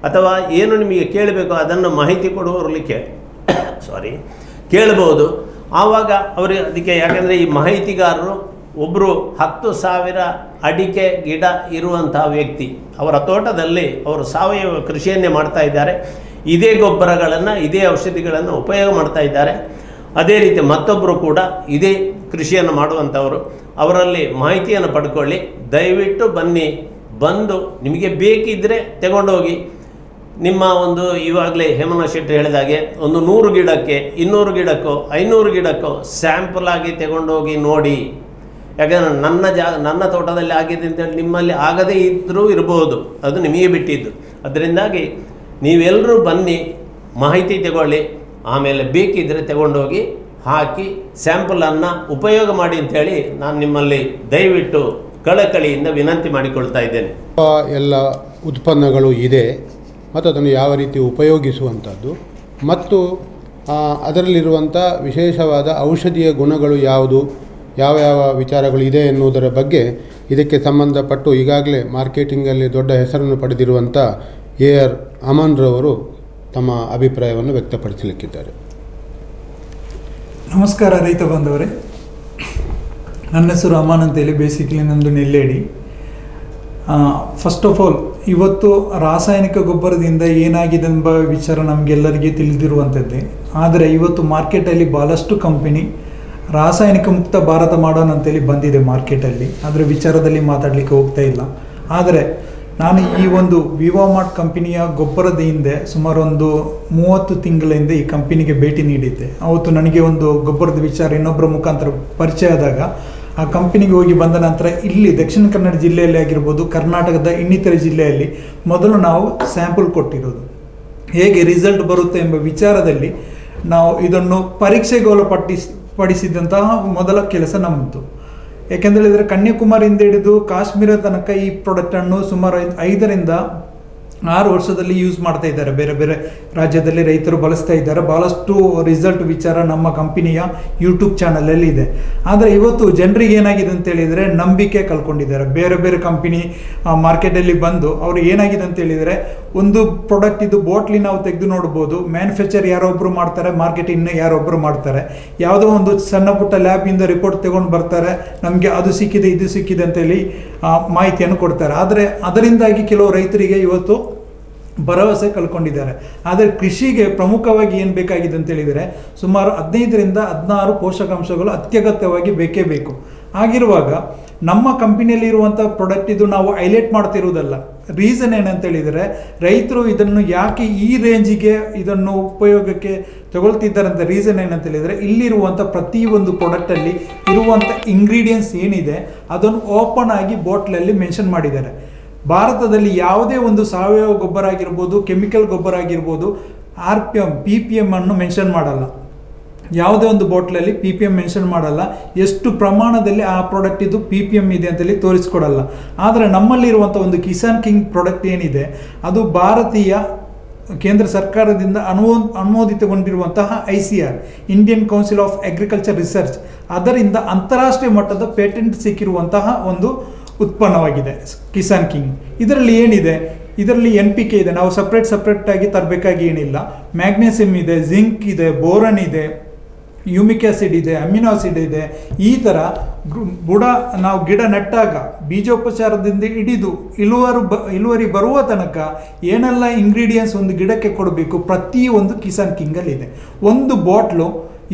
ಅಥವಾ ಏನು ನಿಮಗೆ ಕೇಳಬೇಕು ಅದನ್ನು ಮಾಹಿತಿ ಕೊಡುವವರಿಗೆ ಕೇಳಬಹುದು. ಆವಾಗ ಅವರಿಗೆ ಅದಕ್ಕೆ, ಯಾಕೆಂದರೆ ಈ ಮಾಹಿತಿಗಾರರು ಒಬ್ಬರು 10,000 ಅಡಿಕೆ ಗಿಡ ಇರುವಂತಹ ವ್ಯಕ್ತಿ, ಅವರ ತೋಟದಲ್ಲಿ ಅವರು ಸಾವಯವ ಕೃಷಿಯನ್ನೇ ಮಾಡ್ತಾ ಇದ್ದಾರೆ. ಇದೇ ಗೊಬ್ಬರಗಳನ್ನು ಇದೇ ಔಷಧಿಗಳನ್ನು ಉಪಯೋಗ ಮಾಡ್ತಾ ಇದ್ದಾರೆ. ಅದೇ ರೀತಿ ಮತ್ತೊಬ್ಬರು ಕೂಡ ಇದೇ ಕೃಷಿಯನ್ನು ಮಾಡುವಂಥವರು. ಅವರಲ್ಲಿ ಮಾಹಿತಿಯನ್ನು ಪಡ್ಕೊಳ್ಳಿ. ದಯವಿಟ್ಟು ಬನ್ನಿ, ಬಂದು ನಿಮಗೆ ಬೇಕಿದ್ದರೆ ತಗೊಂಡೋಗಿ ನಿಮ್ಮ ಒಂದು ಇವಾಗಲೇ ಹೇಮನಾಥ್ ಶೆಟ್ಟಿ ಹೇಳಿದಾಗೆ ಒಂದು 100 ಗಿಡಕ್ಕೆ 200 ಗಿಡಕ್ಕೋ 500 ಗಿಡಕ್ಕೋ ಸ್ಯಾಂಪಲ್ ಆಗಿ ತಗೊಂಡೋಗಿ ನೋಡಿ. ಯಾಕಂದರೆ ನನ್ನ ತೋಟದಲ್ಲಿ ಆಗಿದೆ ಅಂತೇಳಿ ನಿಮ್ಮಲ್ಲಿ ಆಗದೇ ಇದ್ದರೂ ಇರ್ಬೋದು, ಅದು ನಿಮಗೆ ಬಿಟ್ಟಿದ್ದು. ಅದರಿಂದಾಗಿ ನೀವೆಲ್ಲರೂ ಬನ್ನಿ, ಮಾಹಿತಿ ತಗೊಳ್ಳಿ, ಆಮೇಲೆ ಬೇಕಿದ್ದರೆ ತಗೊಂಡೋಗಿ ಹಾಕಿ ಸ್ಯಾಂಪಲನ್ನು ಉಪಯೋಗ ಮಾಡಿ ಅಂಥೇಳಿ ನಾನು ನಿಮ್ಮಲ್ಲಿ ದಯವಿಟ್ಟು ಕಳಕಳಿಯಿಂದ ವಿನಂತಿ ಮಾಡಿಕೊಳ್ತಾ ಇದ್ದೇನೆ. ಎಲ್ಲ ಉತ್ಪನ್ನಗಳು ಇದೆ ಮತ್ತು ಅದನ್ನು ಯಾವ ರೀತಿ ಉಪಯೋಗಿಸುವಂಥದ್ದು ಮತ್ತು ಅದರಲ್ಲಿರುವಂಥ ವಿಶೇಷವಾದ ಔಷಧೀಯ ಗುಣಗಳು ಯಾವುದು, ಯಾವ ಯಾವ ವಿಚಾರಗಳು ಇದೆ ಎನ್ನುವುದರ ಬಗ್ಗೆ ಇದಕ್ಕೆ ಸಂಬಂಧಪಟ್ಟು ಈಗಾಗಲೇ ಮಾರ್ಕೆಟಿಂಗಲ್ಲಿ ದೊಡ್ಡ ಹೆಸರನ್ನು ಪಡೆದಿರುವಂಥ AR ಅಮನ್ರವರು ತಮ್ಮ ಅಭಿಪ್ರಾಯವನ್ನು ವ್ಯಕ್ತಪಡಿಸಲಿಕ್ಕಿದ್ದಾರೆ. ನಮಸ್ಕಾರ ರೈತ ಬಾಂಧವರೇ, ನನ್ನ ಹೆಸರು ಅಮಾನ್ ಅಂತೇಳಿ, ಬೇಸಿಕಲಿ ನಂದು ನೆಲ್ಲೇಡಿ. ಫಸ್ಟ್ ಆಫ್ ಆಲ್ ಇವತ್ತು ರಾಸಾಯನಿಕ ಗೊಬ್ಬರದಿಂದ ಏನಾಗಿದೆ ಎಂಬ ವಿಚಾರ ನಮಗೆಲ್ಲರಿಗೆ ತಿಳಿದಿರುವಂಥದ್ದೇ. ಆದರೆ ಇವತ್ತು ಮಾರ್ಕೆಟಲ್ಲಿ ಭಾಳಷ್ಟು ಕಂಪನಿ ರಾಸಾಯನಿಕ ಮುಕ್ತ ಭಾರತ ಮಾಡೋಣ ಅಂತೇಳಿ ಬಂದಿದೆ ಮಾರ್ಕೆಟಲ್ಲಿ. ಅದರ ವಿಚಾರದಲ್ಲಿ ಮಾತಾಡಲಿಕ್ಕೆ ಹೋಗ್ತಾ ಇಲ್ಲ. ಆದರೆ ನಾನು ಈ ಒಂದು ವಿವಾಮಾರ್ಟ್ ಕಂಪನಿಯ ಗೊಬ್ಬರದ ಹಿಂದೆ ಸುಮಾರು ಒಂದು 30 ತಿಂಗಳ ಹಿಂದೆ ಈ ಕಂಪನಿಗೆ ಭೇಟಿ ನೀಡಿದ್ದೆ. ಅವತ್ತು ನನಗೆ ಒಂದು ಗೊಬ್ಬರದ ವಿಚಾರ ಇನ್ನೊಬ್ಬರ ಮುಖಾಂತರ ಪರಿಚಯ ಆದಾಗ ಆ ಕಂಪನಿಗೆ ಹೋಗಿ ಬಂದ ನಂತರ ಇಲ್ಲಿ ದಕ್ಷಿಣ ಕನ್ನಡ ಜಿಲ್ಲೆಯಲ್ಲಿ ಆಗಿರ್ಬೋದು, ಕರ್ನಾಟಕದ ಇನ್ನಿತರ ಜಿಲ್ಲೆಯಲ್ಲಿ ಮೊದಲು ನಾವು ಸ್ಯಾಂಪಲ್ ಕೊಟ್ಟಿರೋದು. ಹೇಗೆ ರಿಸಲ್ಟ್ ಬರುತ್ತೆ ಎಂಬ ವಿಚಾರದಲ್ಲಿ ನಾವು ಇದನ್ನು ಪರೀಕ್ಷೆಗೆ ಒಳಪಡಿಸಿದಂತಹ ಮೊದಲ ಕೆಲಸ ನಮ್ಮದು. ಯಾಕೆಂದೇಳಿದರೆ ಕನ್ಯಾಕುಮಾರಿಯಿಂದ ಹಿಡಿದು ಕಾಶ್ಮೀರ ತನಕ ಈ ಪ್ರಾಡಕ್ಟನ್ನು ಸುಮಾರು 5 ರಿಂದ 6 ವರ್ಷದಲ್ಲಿ ಯೂಸ್ ಮಾಡ್ತಾ ಇದ್ದಾರೆ. ಬೇರೆ ಬೇರೆ ರಾಜ್ಯದಲ್ಲಿ ರೈತರು ಬಳಸ್ತಾ ಇದ್ದಾರೆ. ಭಾಳಷ್ಟು ರಿಸಲ್ಟ್ ವಿಚಾರ ನಮ್ಮ ಕಂಪನಿಯ ಯೂಟ್ಯೂಬ್ ಚಾನಲಲ್ಲಿ ಇದೆ. ಆದರೆ ಇವತ್ತು ಜನರಿಗೆ ಏನಾಗಿದೆ ಅಂತೇಳಿದರೆ ನಂಬಿಕೆ ಕಳ್ಕೊಂಡಿದ್ದಾರೆ. ಬೇರೆ ಬೇರೆ ಕಂಪನಿ ಮಾರ್ಕೆಟಲ್ಲಿ ಬಂದು ಅವರು ಏನಾಗಿದೆ ಅಂತೇಳಿದರೆ ಒಂದು ಪ್ರಾಡಕ್ಟ್ ಇದು ಬಾಟ್ಲಿ ನಾವು ತೆಗೆದು ನೋಡ್ಬೋದು, ಮ್ಯಾನುಫ್ಯಾಕ್ಚರ್ ಯಾರೊಬ್ಬರು ಮಾಡ್ತಾರೆ, ಮಾರ್ಕೆಟಿಂಗ್ ಯಾರೊಬ್ಬರು ಮಾಡ್ತಾರೆ. ಯಾವುದೋ ಒಂದು ಸಣ್ಣ ಪುಟ್ಟ ಲ್ಯಾಬಿಂದ ರಿಪೋರ್ಟ್ ತಗೊಂಡು ಬರ್ತಾರೆ, ನಮಗೆ ಅದು ಸಿಕ್ಕಿದೆ ಇದು ಸಿಕ್ಕಿದೆ ಅಂತೇಳಿ ಮಾಹಿತಿಯನ್ನು ಕೊಡ್ತಾರೆ. ಆದರೆ ಅದರಿಂದಾಗಿ ಕೆಲವು ರೈತರಿಗೆ ಇವತ್ತು ಭರವಸೆ ಕಳ್ಕೊಂಡಿದ್ದಾರೆ. ಆದರೆ ಕೃಷಿಗೆ ಪ್ರಮುಖವಾಗಿ ಏನು ಬೇಕಾಗಿದೆ ಅಂತೇಳಿದರೆ ಸುಮಾರು 15 ರಿಂದ 16 ಪೋಷಕಾಂಶಗಳು ಅತ್ಯಗತ್ಯವಾಗಿ ಬೇಕೇ ಬೇಕು. ಆಗಿರುವಾಗ ನಮ್ಮ ಕಂಪನಿಯಲ್ಲಿ ಇರುವಂಥ ಪ್ರಾಡಕ್ಟ್ ಇದು ನಾವು ಹೈಲೈಟ್ ಮಾಡ್ತಿರುವುದಲ್ಲ. ರೀಸನ್ ಏನಂತೇಳಿದರೆ ರೈತರು ಇದನ್ನು ಯಾಕೆ ಈ ರೇಂಜಿಗೆ ಇದನ್ನು ಉಪಯೋಗಕ್ಕೆ ತಗೊಳ್ತಿದ್ದಾರೆ ಅಂತ ರೀಸನ್ ಏನಂತೇಳಿದರೆ ಇಲ್ಲಿರುವಂಥ ಪ್ರತಿಯೊಂದು ಪ್ರಾಡಕ್ಟಲ್ಲಿ ಇರುವಂಥ ಇಂಗ್ರೀಡಿಯೆಂಟ್ಸ್ ಏನಿದೆ ಅದನ್ನು ಓಪನ್ ಆಗಿ ಬಾಟ್ಲಲ್ಲಿ ಮೆನ್ಷನ್ ಮಾಡಿದ್ದಾರೆ. ಭಾರತದಲ್ಲಿ ಯಾವುದೇ ಒಂದು ಸಾವಯವ ಗೊಬ್ಬರ ಆಗಿರ್ಬೋದು, ಕೆಮಿಕಲ್ ಗೊಬ್ಬರ ಆಗಿರ್ಬೋದು, RPM PPM ಅನ್ನು ಮೆನ್ಷನ್ ಮಾಡಲ್ಲ. ಯಾವುದೇ ಒಂದು ಬಾಟ್ಲಲ್ಲಿ PPM ಮೆನ್ಷನ್ ಮಾಡಲ್ಲ. ಎಷ್ಟು ಪ್ರಮಾಣದಲ್ಲಿ ಆ ಪ್ರಾಡಕ್ಟ್ ಇದು PPM ಇದೆ ಅಂತೇಳಿ ತೋರಿಸ್ಕೊಡಲ್ಲ. ಆದರೆ ನಮ್ಮಲ್ಲಿರುವಂಥ ಒಂದು ಕಿಸಾನ್ ಕಿಂಗ್ ಪ್ರಾಡಕ್ಟ್ ಏನಿದೆ ಅದು ಭಾರತೀಯ ಕೇಂದ್ರ ಸರ್ಕಾರದಿಂದ ಅನುಮೋದಿತಗೊಂಡಿರುವಂತಹ ICAR Indian Council of Agriculture Research ಅದರಿಂದ ಅಂತಾರಾಷ್ಟ್ರೀಯ ಮಟ್ಟದ ಪೇಟೆಂಟ್ ಸಿಕ್ಕಿರುವಂತಹ ಒಂದು ಉತ್ಪನ್ನವಾಗಿದೆ ಕಿಸಾನ್ ಕಿಂಗ್. ಇದರಲ್ಲಿ ಏನಿದೆ, ಇದರಲ್ಲಿ NPK ಇದೆ, ನಾವು ಸಪ್ರೇಟಾಗಿ ತರಬೇಕಾಗಿ ಏನಿಲ್ಲ. ಮ್ಯಾಗ್ನೆಸಿಯಮ್ ಇದೆ, ಜಿಂಕ್ ಇದೆ, ಬೋರನ್ ಇದೆ, ಯೂಮಿಕ್ ಆಸಿಡ್ ಇದೆ, ಅಮಿನೋ ಆಸಿಡ್ ಇದೆ. ಈ ಥರ ನಾವು ಗಿಡ ನೆಟ್ಟಾಗ ಬೀಜೋಪಚಾರದಿಂದ ಹಿಡಿದು ಇಳುವರಿ ಬರುವ ತನಕ ಏನೆಲ್ಲ ಇಂಗ್ರೀಡಿಯೆಂಟ್ಸ್ ಒಂದು ಗಿಡಕ್ಕೆ ಕೊಡಬೇಕು ಪ್ರತಿಯೊಂದು ಕಿಸಾನ್ ಕಿಂಗಲ್ಲಿ ಇದೆ. ಒಂದು ಬಾಟ್ಲು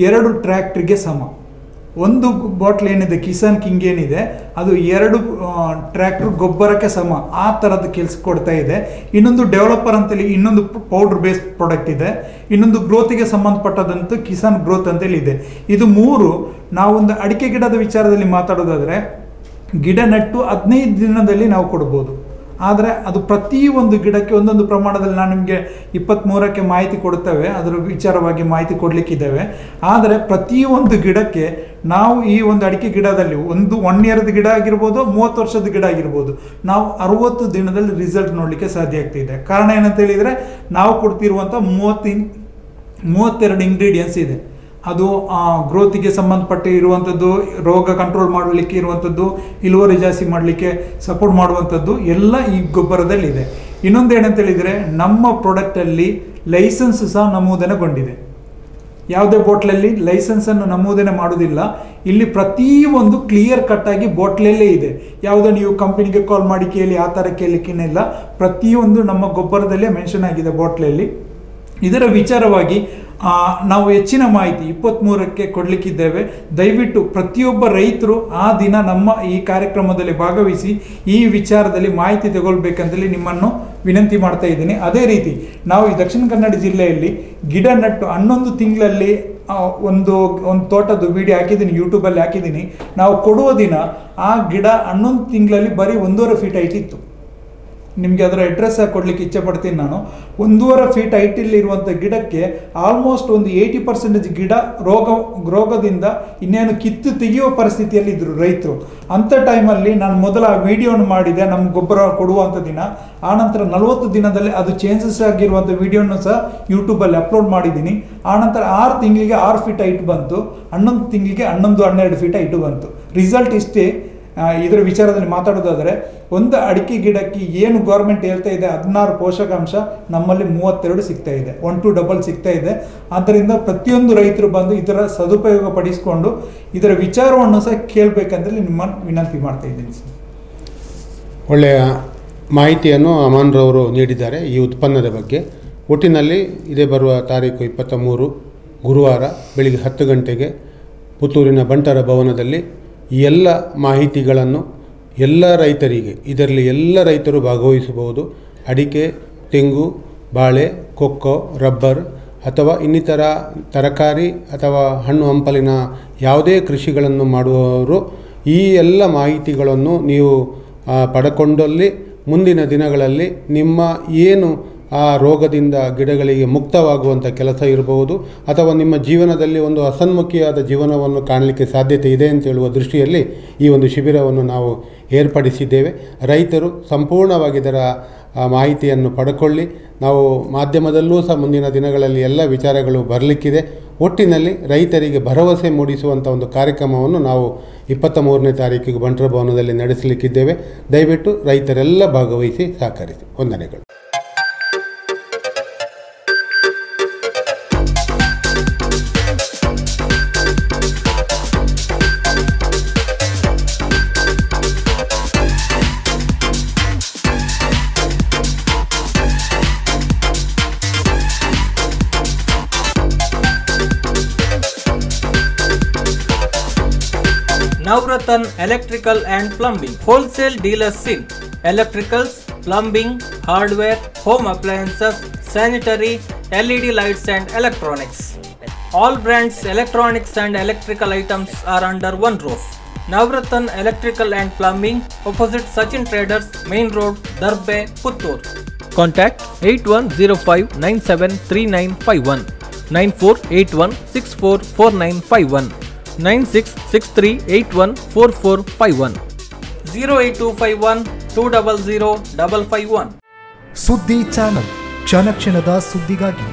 2 ಟ್ರ್ಯಾಕ್ಟ್ರಿಗೆ ಸಮ. ಒಂದು ಬಾಟ್ಲ್ ಏನಿದೆ ಕಿಸಾನ್ ಕಿಂಗ್ ಏನಿದೆ ಅದು 2 ಟ್ರ್ಯಾಕ್ಟರ್ ಗೊಬ್ಬರಕ್ಕೆ ಸಮ. ಆ ಥರದ ಕೆಲಸ ಕೊಡ್ತಾ ಇದೆ. ಇನ್ನೊಂದು ಡೆವಲಪರ್ ಅಂತೇಳಿ ಇನ್ನೊಂದು ಪೌಡರ್ ಬೇಸ್ಡ್ ಪ್ರಾಡಕ್ಟ್ ಇದೆ. ಇನ್ನೊಂದು ಗ್ರೋತಿಗೆ ಸಂಬಂಧಪಟ್ಟದಂತೂ ಕಿಸಾನ್ ಗ್ರೋತ್ ಅಂತೇಳಿ ಇದೆ. ಇದು 3 ನಾವೊಂದು ಅಡಿಕೆ ಗಿಡದ ವಿಚಾರದಲ್ಲಿ ಮಾತಾಡೋದಾದರೆ ಗಿಡ ನೆಟ್ಟು 15 ದಿನದಲ್ಲಿ ನಾವು ಕೊಡ್ಬೋದು. ಆದರೆ ಅದು ಪ್ರತಿಯೊಂದು ಗಿಡಕ್ಕೆ ಒಂದೊಂದು ಪ್ರಮಾಣದಲ್ಲಿ ನಾನು ನಿಮಗೆ 23ಕ್ಕೆ ಮಾಹಿತಿ ಕೊಡ್ತೇವೆ, ಅದರ ವಿಚಾರವಾಗಿ ಮಾಹಿತಿ ಕೊಡಲಿಕ್ಕಿದ್ದೇವೆ. ಆದರೆ ಪ್ರತಿಯೊಂದು ಗಿಡಕ್ಕೆ ನಾವು ಈ ಒಂದು ಅಡಿಕೆ ಗಿಡದಲ್ಲಿ 1 ಇಯರ್ದ ಗಿಡ ಆಗಿರ್ಬೋದು, 30 ವರ್ಷದ ಗಿಡ ಆಗಿರ್ಬೋದು, ನಾವು 60 ದಿನದಲ್ಲಿ ರಿಸಲ್ಟ್ ನೋಡಲಿಕ್ಕೆ ಸಾಧ್ಯ ಆಗ್ತಿದೆ. ಕಾರಣ ಏನಂತೇಳಿದರೆ ನಾವು ಕೊಡ್ತಿರುವಂಥ 32 ಇಂಗ್ರೀಡಿಯೆಂಟ್ಸ್ ಇದೆ. ಅದು ಗ್ರೋತಿಗೆ ಸಂಬಂಧಪಟ್ಟ ಇರುವಂಥದ್ದು, ರೋಗ ಕಂಟ್ರೋಲ್ ಮಾಡಲಿಕ್ಕೆ ಇರುವಂಥದ್ದು, ಇಳುವರಿ ಜಾಸ್ತಿ ಮಾಡಲಿಕ್ಕೆ ಸಪೋರ್ಟ್ ಮಾಡುವಂಥದ್ದು ಎಲ್ಲ ಈ ಗೊಬ್ಬರದಲ್ಲಿದೆ. ಇನ್ನೊಂದು ಏನಂತೇಳಿದರೆ ನಮ್ಮ ಪ್ರಾಡಕ್ಟಲ್ಲಿ ಲೈಸೆನ್ಸ್ ಸಹ ನಮೂದನೆಗೊಂಡಿದೆ. ಯಾವುದೇ ಬಾಟ್ಲಲ್ಲಿ ಲೈಸೆನ್ಸನ್ನು ನಮೂದನೆ ಮಾಡೋದಿಲ್ಲ. ಇಲ್ಲಿ ಪ್ರತಿಯೊಂದು ಕ್ಲಿಯರ್ ಕಟ್ಟಾಗಿ ಬಾಟ್ಲಲ್ಲೇ ಇದೆ. ಯಾವುದೋ ನೀವು ಕಂಪನಿಗೆ ಕಾಲ್ ಮಾಡಿ ಕೇಳಿ ಆ ಥರ ಕೇಳಲಿಕ್ಕೇನಿಲ್ಲ. ಪ್ರತಿಯೊಂದು ನಮ್ಮ ಗೊಬ್ಬರದಲ್ಲೇ ಮೆನ್ಷನ್ ಆಗಿದೆ ಬಾಟ್ಲಲ್ಲಿ. ಇದರ ವಿಚಾರವಾಗಿ ನಾವು ಹೆಚ್ಚಿನ ಮಾಹಿತಿ 23ಕ್ಕೆ ಕೊಡಲಿಕ್ಕಿದ್ದೇವೆ. ದಯವಿಟ್ಟು ಪ್ರತಿಯೊಬ್ಬ ರೈತರು ಆ ದಿನ ನಮ್ಮ ಈ ಕಾರ್ಯಕ್ರಮದಲ್ಲಿ ಭಾಗವಹಿಸಿ ಈ ವಿಚಾರದಲ್ಲಿ ಮಾಹಿತಿ ತಗೊಳ್ಬೇಕಂತೇಳಿ ನಿಮ್ಮನ್ನು ವಿನಂತಿ ಮಾಡ್ತಾ ಇದ್ದೀನಿ. ಅದೇ ರೀತಿ ನಾವು ಈ ದಕ್ಷಿಣ ಕನ್ನಡ ಜಿಲ್ಲೆಯಲ್ಲಿ ಗಿಡ ನೆಟ್ಟು 11 ತಿಂಗಳಲ್ಲಿ ಒಂದು ತೋಟದ ವಿಡಿಯೋ ಹಾಕಿದ್ದೀನಿ, ಯೂಟ್ಯೂಬಲ್ಲಿ ಹಾಕಿದ್ದೀನಿ. ನಾವು ಕೊಡುವ ದಿನ ಆ ಗಿಡ 11 ತಿಂಗಳಲ್ಲಿ ಬರೀ 1.5 ಫೀಟ್ ಹೈಟ್ ಇತ್ತು. ನಿಮಗೆ ಅದರ ಅಡ್ರೆಸ್ ಕೊಡಲಿಕ್ಕೆ ಇಚ್ಛೆ ಪಡ್ತೀನಿ ನಾನು. 1.5 ಫೀಟ್ ಹೈಟಲ್ಲಿ ಇರುವಂಥ ಗಿಡಕ್ಕೆ ಆಲ್ಮೋಸ್ಟ್ ಒಂದು 80% ಗಿಡ ರೋಗದಿಂದ ಇನ್ನೇನು ಕಿತ್ತು ತೆಗೆಯುವ ಪರಿಸ್ಥಿತಿಯಲ್ಲಿ ಇದ್ದರು ರೈತರು. ಅಂಥ ಟೈಮಲ್ಲಿ ನಾನು ಮೊದಲ ವಿಡಿಯೋನ ಮಾಡಿದೆ ನಮ್ಮ ಗೊಬ್ಬರ ಕೊಡುವಂಥ ದಿನ. ಆನಂತರ 40 ದಿನದಲ್ಲಿ ಅದು ಚೇಂಜಸ್ ಆಗಿರುವಂಥ ವಿಡಿಯೋನ ಸಹ ಯೂಟ್ಯೂಬಲ್ಲಿ ಅಪ್ಲೋಡ್ ಮಾಡಿದ್ದೀನಿ. ಆನಂತರ 6 ತಿಂಗಳಿಗೆ 6 ಫೀಟ್ ಹೈಟ್ ಬಂತು, 11 ತಿಂಗಳಿಗೆ 11-12 ಫೀಟ್ ಹೈಟು ಬಂತು. ರಿಸಲ್ಟ್ ಇಷ್ಟೇ. ಇದರ ವಿಚಾರದಲ್ಲಿ ಮಾತಾಡೋದಾದರೆ ಒಂದು ಅಡಿಕೆ ಗಿಡಕ್ಕೆ ಏನು ಗೌರ್ಮೆಂಟ್ ಹೇಳ್ತಾ ಇದೆ 16 ಪೋಷಕಾಂಶ, ನಮ್ಮಲ್ಲಿ 32 ಸಿಗ್ತಾ ಇದೆ, 1 to 2 ಸಿಗ್ತಾ ಇದೆ. ಆದ್ದರಿಂದ ಪ್ರತಿಯೊಂದು ರೈತರು ಬಂದು ಇದರ ಸದುಪಯೋಗ ಪಡಿಸಿಕೊಂಡು ಇದರ ವಿಚಾರವನ್ನು ಸಹ ಕೇಳಬೇಕಂತೇಳಿ ನಿಮ್ಮನ್ನು ವಿನಂತಿ ಮಾಡ್ತಾ ಇದ್ದೀನಿ ಸರ್. ಒಳ್ಳೆಯ ಮಾಹಿತಿಯನ್ನು ಅಮಾನ್ರವರು ನೀಡಿದ್ದಾರೆ ಈ ಉತ್ಪನ್ನದ ಬಗ್ಗೆ. ಒಟ್ಟಿನಲ್ಲಿ ಇದೇ ಬರುವ ತಾರೀಕು 23 ಗುರುವಾರ ಬೆಳಿಗ್ಗೆ 10 ಗಂಟೆಗೆ ಪುತ್ತೂರಿನ ಬಂಟರ ಭವನದಲ್ಲಿ ಈ ಎಲ್ಲ ಮಾಹಿತಿಗಳನ್ನು ಎಲ್ಲ ರೈತರಿಗೆ, ಇದರಲ್ಲಿ ಎಲ್ಲ ರೈತರು ಭಾಗವಹಿಸಬಹುದು. ಅಡಿಕೆ, ತೆಂಗು, ಬಾಳೆ, ಕೊಕ್ಕೋ, ರಬ್ಬರ್ ಅಥವಾ ಇನ್ನಿತರ ತರಕಾರಿ ಅಥವಾ ಹಣ್ಣು ಹಂಪಲಿನ ಯಾವುದೇ ಕೃಷಿಗಳನ್ನು ಮಾಡುವವರು ಈ ಎಲ್ಲ ಮಾಹಿತಿಗಳನ್ನು ನೀವು ಪಡ್ಕೊಂಡಲ್ಲಿ ಮುಂದಿನ ದಿನಗಳಲ್ಲಿ ನಿಮ್ಮ ಏನು ಆ ರೋಗದಿಂದ ಗಿಡಗಳಿಗೆ ಮುಕ್ತವಾಗುವಂಥ ಕೆಲಸ ಇರಬಹುದು, ಅಥವಾ ನಿಮ್ಮ ಜೀವನದಲ್ಲಿ ಒಂದು ಹಸನ್ಮುಖಿಯಾದ ಜೀವನವನ್ನು ಕಾಣಲಿಕ್ಕೆ ಸಾಧ್ಯತೆ ಇದೆ ಅಂತ ಹೇಳುವ ದೃಷ್ಟಿಯಲ್ಲಿ ಈ ಒಂದು ಶಿಬಿರವನ್ನು ನಾವು ಏರ್ಪಡಿಸಿದ್ದೇವೆ. ರೈತರು ಸಂಪೂರ್ಣವಾಗಿ ಇದರ ಮಾಹಿತಿಯನ್ನು ಪಡ್ಕೊಳ್ಳಿ. ನಾವು ಮಾಧ್ಯಮದಲ್ಲೂ ಸಹ ಮುಂದಿನ ದಿನಗಳಲ್ಲಿ ಎಲ್ಲ ವಿಚಾರಗಳು ಬರಲಿಕ್ಕಿದೆ. ಒಟ್ಟಿನಲ್ಲಿ ರೈತರಿಗೆ ಭರವಸೆ ಮೂಡಿಸುವಂಥ ಒಂದು ಕಾರ್ಯಕ್ರಮವನ್ನು ನಾವು 23ನೇ ತಾರೀಕಿಗೆ ಬಂಟರ ಭವನದಲ್ಲಿ ನಡೆಸಲಿಕ್ಕಿದ್ದೇವೆ. ದಯವಿಟ್ಟು ರೈತರೆಲ್ಲ ಭಾಗವಹಿಸಿ ಸಹಕರಿಸಿ. ವಂದನೆಗಳು. Navratan Electrical and Plumbing Wholesale Dealers in Electricals, Plumbing, Hardware, Home Appliances, Sanitary, LED Lights and Electronics. All brands electronics and electrical items are under one roof. Navratan Electrical and Plumbing, opposite Sachin Traders, Main Road, Darbe, Puttur. Contact 8105973951, 9481644951, 9663814451, 08251 200 551. ಸುದ್ದಿ channel, ಕ್ಷಣ ಕ್ಷಣದ ಸುದ್ದಿಗಾಗಿ.